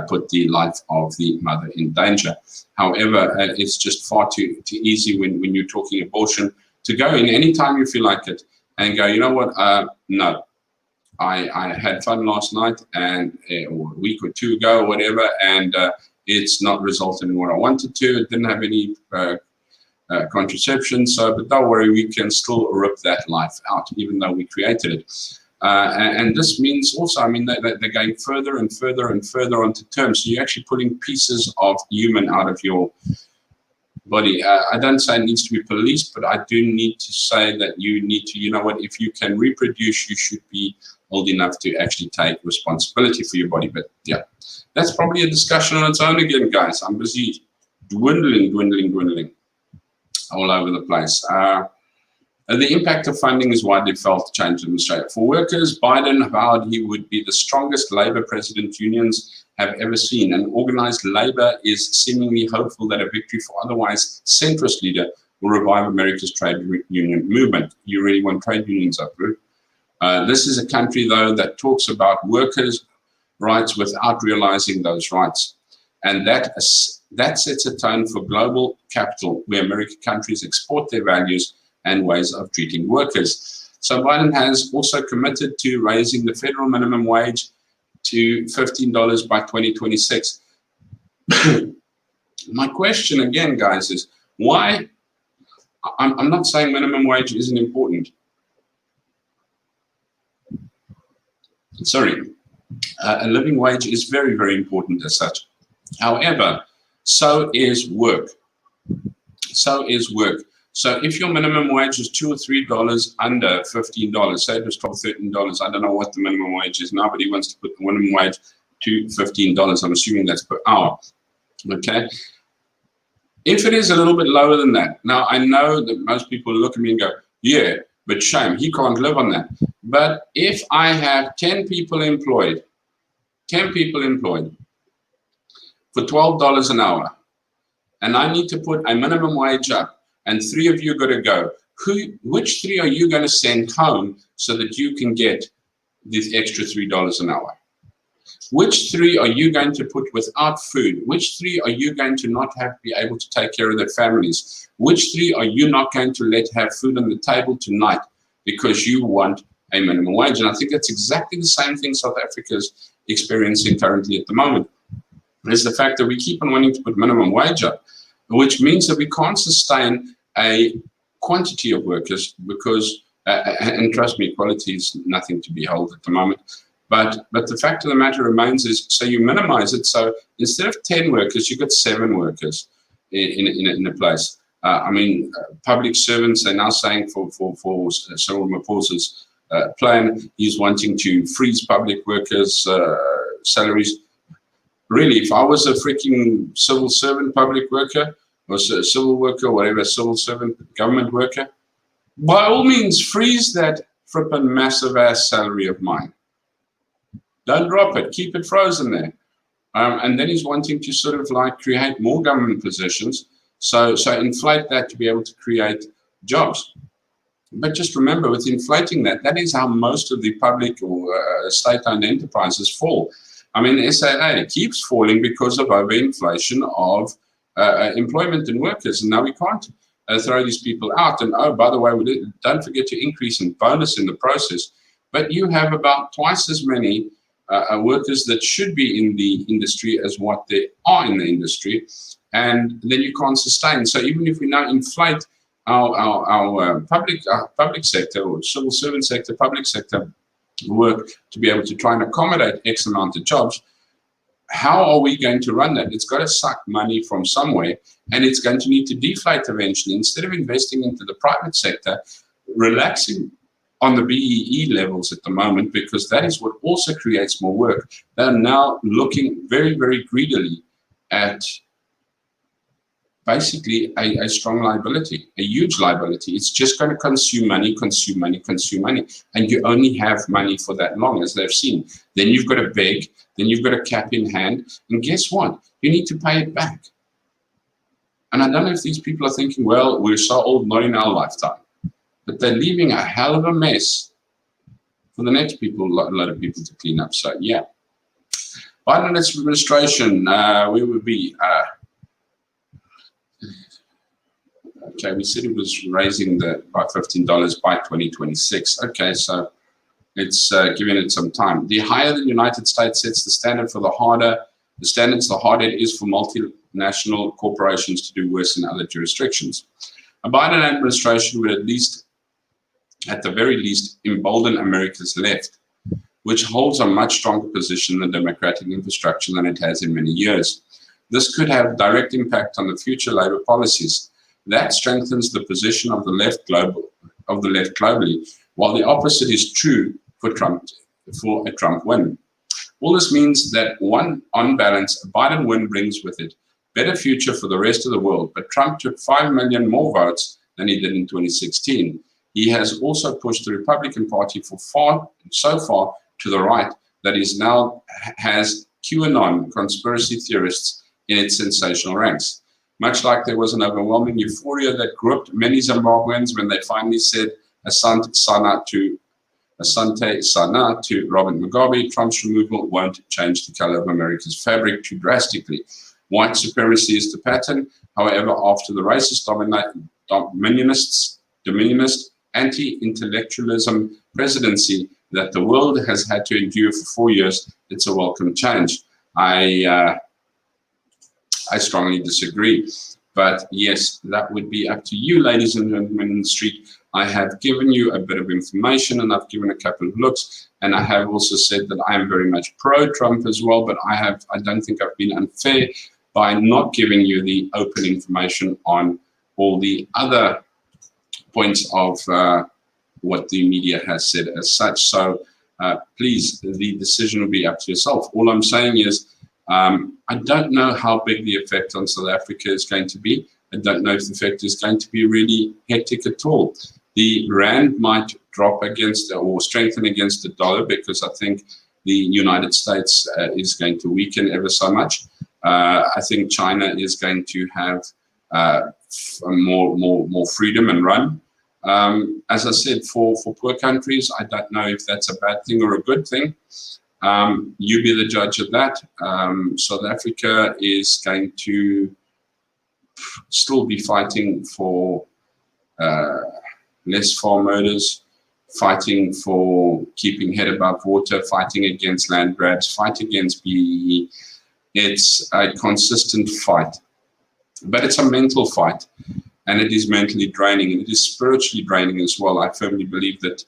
S1: put the life of the mother in danger. However, it's just far too easy when you're talking abortion to go in any time you feel like it and go, you know what, no. I had fun last night and or a week or two ago or whatever, and it's not resulted in what I wanted to. It didn't have any contraception, but don't worry, we can still rip that life out, even though we created it. And this means also, they're going further and further and further onto terms. So you're actually pulling pieces of human out of your body. I don't say it needs to be policed, but I do need to say that you need to, you know what, if you can reproduce, you should be old enough to actually take responsibility for your body. But yeah, that's probably a discussion on its own again, guys. I'm busy dwindling all over the place. The impact of funding is widely felt to change in Australia. For workers, Biden vowed he would be the strongest Labour president unions have ever seen, and organised Labour is seemingly hopeful that a victory for otherwise centrist leader will revive America's trade union movement. You really want trade unions up, Ruth? This is a country, though, that talks about workers' rights without realising those rights. And that sets a tone for global capital, where American countries export their values and ways of treating workers. So Biden has also committed to raising the federal minimum wage to $15 by 2026. My question again, guys, is why? I'm not saying minimum wage isn't important. Sorry, a living wage is very, very important as such. However, so is work. So is work. So if your minimum wage is $2 or $3 under $15, say it was $12, $13, I don't know what the minimum wage is now, but he wants to put the minimum wage to $15. I'm assuming that's per hour. Okay. If it is a little bit lower than that, now I know that most people look at me and go, yeah, but shame, he can't live on that. But if I have 10 people employed for $12 an hour, and I need to put a minimum wage up, and 3 of you got to go, which 3 are you going to send home so that you can get this extra $3 an hour? Which 3 are you going to put without food? Which 3 are you going to not be able to take care of their families? Which 3 are you not going to let have food on the table tonight because you want a minimum wage? And I think that's exactly the same thing South Africa is experiencing currently at the moment. Is the fact that we keep on wanting to put minimum wage up, which means that we can't sustain a quantity of workers because, and trust me, quality is nothing to behold at the moment. But the fact of the matter remains is, so you minimize it. So instead of 10 workers, you got 7 workers in a place. Public servants are now saying for Cyril Ramaphosa's plan. He's wanting to freeze public workers' salaries. Really, if I was a freaking civil servant, public worker, or a civil worker, whatever, civil servant, government worker, by all means, freeze that flippin' massive ass salary of mine. Don't drop it. Keep it frozen there. And then he's wanting to sort of like create more government positions. So inflate that to be able to create jobs. But just remember, with inflating that, that is how most of the public or state-owned enterprises fall. I mean, SAA keeps falling because of overinflation of employment and workers. And now we can't throw these people out. And oh, by the way, don't forget to increase in bonus in the process. But you have about twice as many workers that should be in the industry as what they are in the industry. And then you can't sustain. So even if we now inflate our public sector or civil servant sector, public sector work to be able to try and accommodate X amount of jobs, how are we going to run that? It's got to suck money from somewhere, and it's going to need to deflate eventually. Instead of investing into the private sector, relaxing on the BEE levels at the moment, because that is what also creates more work. They're now looking very, very greedily at basically a strong liability, a huge liability. It's just going to consume money, consume money, consume money. And you only have money for that long, as they've seen. Then you've got to beg, then you've got a cap in hand. And guess what? You need to pay it back. And I don't know if these people are thinking, well, we're so old, not in our lifetime. But they're leaving a hell of a mess for the next people, a lot of people to clean up. So, yeah. Biden administration, we would be... Okay, we said it was raising by $15 by 2026. Okay, so it's giving it some time. The higher the United States sets the standard for the harder it is for multinational corporations to do worse in other jurisdictions. A Biden administration would at the very least, embolden America's left, which holds a much stronger position in the democratic infrastructure than it has in many years. This could have direct impact on the future labor policies. That strengthens the position of the left globally, while the opposite is true for a Trump win. All this means that on balance, a Biden win brings with it better future for the rest of the world, but Trump took 5 million more votes than he did in 2016. He has also pushed the Republican Party so far to the right that he now has QAnon conspiracy theorists in its sensational ranks. Much like there was an overwhelming euphoria that gripped many Zimbabweans when they finally said Asante Sana to Robert Mugabe, Trump's removal won't change the color of America's fabric too drastically. White supremacy is the pattern. However, after the racist, dominionist, anti-intellectualism presidency that the world has had to endure for 4 years, it's a welcome change. I strongly disagree. But yes, that would be up to you, ladies and gentlemen in the street. I have given you a bit of information and I've given a couple of looks. And I have also said that I am very much pro-Trump as well, but I don't think I've been unfair by not giving you the open information on all the other points of what the media has said as such. So please, the decision will be up to yourself. All I'm saying is, I don't know how big the effect on South Africa is going to be. I don't know if the effect is going to be really hectic at all. The rand might drop against or strengthen against the dollar because I think the United States is going to weaken ever so much. I think China is going to have more freedom and run. As I said, for poor countries, I don't know if that's a bad thing or a good thing. You be the judge of that. South Africa is going to still be fighting for less farm murders, fighting for keeping head above water, fighting against land grabs, fight against BEE. It's a consistent fight, but it's a mental fight, and it is mentally draining, and it is spiritually draining as well. I firmly believe that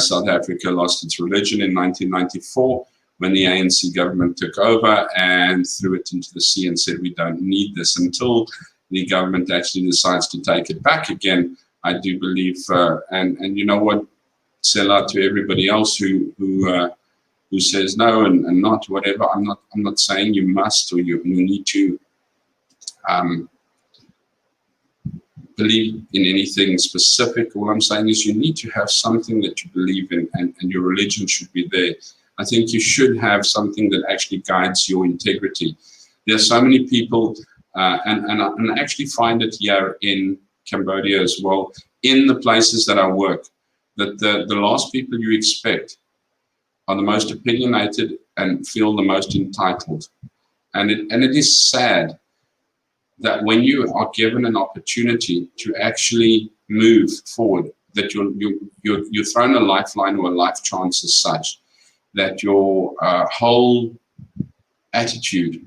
S1: South Africa lost its religion in 1994 when the ANC government took over and threw it into the sea and said, we don't need this. Until the government actually decides to take it back again, I do believe, and you know what, sell out to everybody else who says no and not whatever. I'm not saying you must or you need to believe in anything specific. All I'm saying is you need to have something that you believe in, and your religion should be there. I think you should have something that actually guides your integrity. There are so many people, and I actually find it here in Cambodia as well, in the places that I work, that the last people you expect are the most opinionated and feel the most entitled. And it is sad that when you are given an opportunity to actually move forward, that you're thrown a lifeline or a life chance as such, that your whole attitude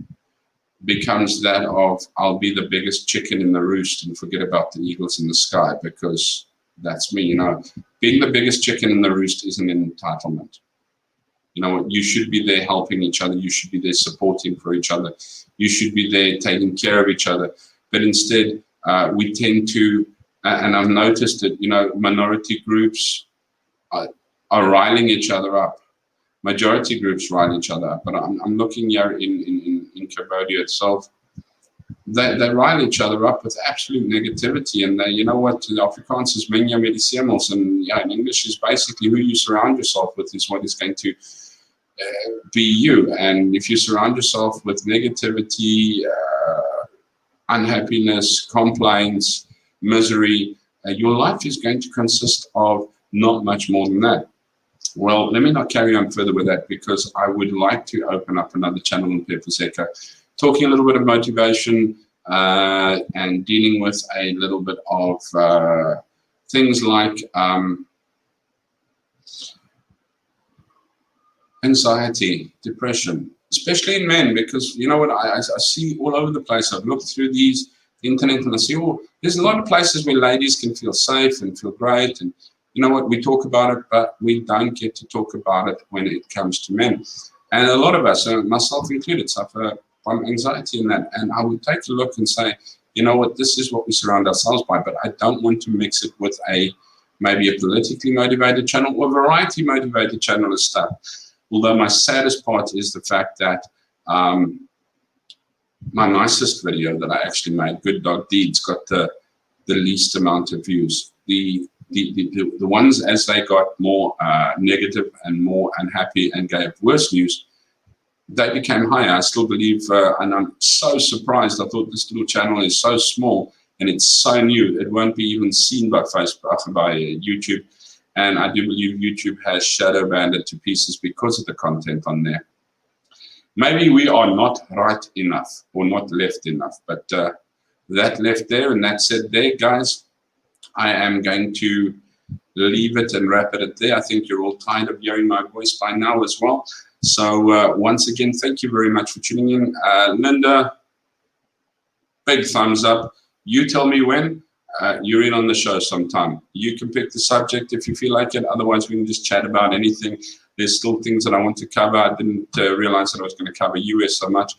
S1: becomes that of, I'll be the biggest chicken in the roost and forget about the eagles in the sky, because that's me. Being the biggest chicken in the roost isn't an entitlement. You should be there helping each other. You should be there supporting for each other. You should be there taking care of each other. But instead, we tend to, and I've noticed that, minority groups are riling each other up. Majority groups rile each other up. But I'm looking here in Cambodia itself. They rile each other up with absolute negativity. And they, the Afrikaans is menya met die semels. And in English is basically who you surround yourself with is what is going to be you. And if you surround yourself with negativity, unhappiness, complaints, misery, your life is going to consist of not much more than that. Well, let me not carry on further with that, because I would like to open up another channel on Pepuzeka, talking a little bit of motivation and dealing with a little bit of things like anxiety, depression, especially in men, because you know what, I see all over the place. I've looked through the internet and I see, there's a lot of places where ladies can feel safe and feel great, and you know what, we talk about it, but we don't get to talk about it when it comes to men. And a lot of us, myself included, suffer from anxiety in that. And I would take a look and say, you know what, this is what we surround ourselves by, but I don't want to mix it with maybe a politically motivated channel or variety motivated channel and stuff. Although my saddest part is the fact that my nicest video that I actually made, Good Dog Deeds, got the least amount of views. The ones, as they got more negative and more unhappy and gave worse news, they became higher. I still believe, and I'm so surprised. I thought this little channel is so small and it's so new. It won't be even seen by Facebook, by YouTube. And I do believe YouTube has shadow banned it to pieces because of the content on there. Maybe we are not right enough or not left enough, but that left there and that said there, guys, I am going to leave it and wrap it at there. I think you're all tired of hearing my voice by now as well. So once again, thank you very much for tuning in. Linda, big thumbs up. You tell me when. You're in on the show sometime. You can pick the subject if you feel like it. Otherwise, we can just chat about anything. There's still things that I want to cover. I didn't realize that I was going to cover US so much.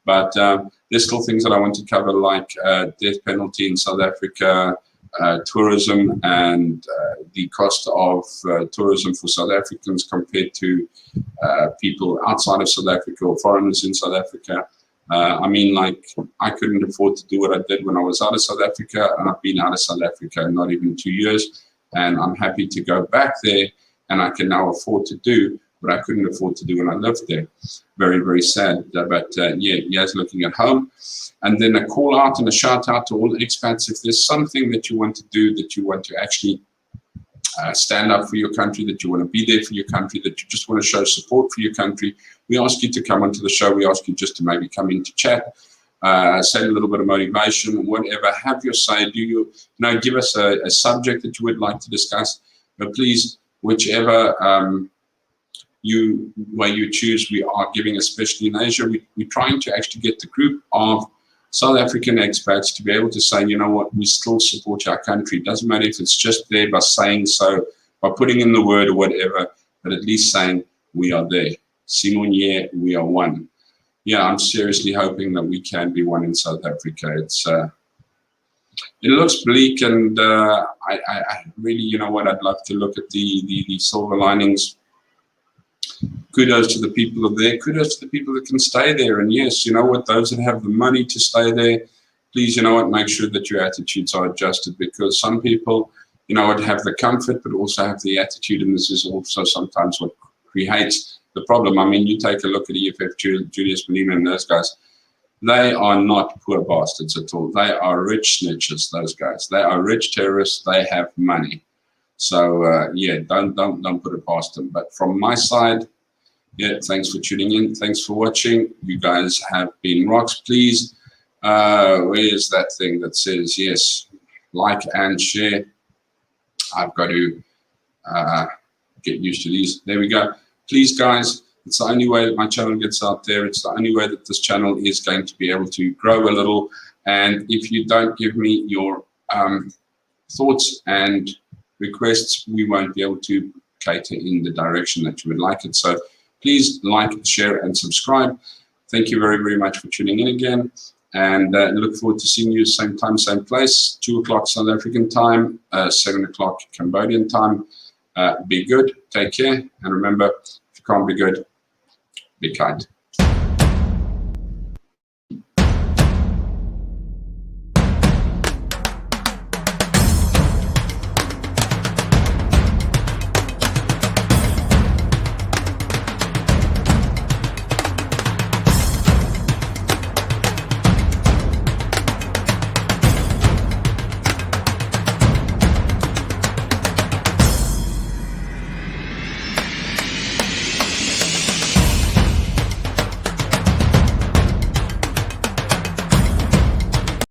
S1: But there's still things that I want to cover, like death penalty in South Africa, tourism, and the cost of tourism for South Africans compared to people outside of South Africa or foreigners in South Africa. I couldn't afford to do what I did when I was out of South Africa, and I've been out of South Africa not even 2 years, and I'm happy to go back there, and I can now afford to do what I couldn't afford to do when I lived there. Very, very sad, but yes, looking at home. And then a call out and a shout out to all the expats. If there's something that you want to do, that you want to actually stand up for your country, that you want to be there for your country, that you just want to show support for your country, we ask you to come onto the show. We ask you just to maybe come in to chat, say a little bit of motivation, whatever. Have your say. Give us a subject that you would like to discuss. But please, whichever way you choose, we are giving, especially in Asia, we're trying to actually get the group of South African expats to be able to say, you know what, we still support our country. It doesn't matter if it's just there by saying so, by putting in the word or whatever, but at least saying we are there. Simonye, we are one. Yeah, I'm seriously hoping that we can be one in South Africa. it looks bleak, and I really, you know what, I'd love to look at the silver linings. Kudos to the people there. Kudos to the people that can stay there. And yes, you know what, those that have the money to stay there, please, you know what, make sure that your attitudes are adjusted, because some people, you know what, have the comfort but also have the attitude, and this is also sometimes what creates the problem. I mean, you take a look at EFF, Julius Malema and those guys. They are not poor bastards at all. They are rich snitches, those guys. They are rich terrorists. They have money. So, yeah, don't put it past them. But from my side, yeah, thanks for tuning in. Thanks for watching. You guys have been rocks. Please, where is that thing that says, yes, like and share? I've got to get used to these. There we go. Please, guys, it's the only way that my channel gets out there. It's the only way that this channel is going to be able to grow a little. And if you don't give me your thoughts and requests, we won't be able to cater in the direction that you would like it. So please like, share, and subscribe. Thank you very, very much for tuning in again. And look forward to seeing you same time, same place, 2 o'clock South African time, 7 o'clock Cambodian time. Be good, take care, and remember, if you can't be good, be kind.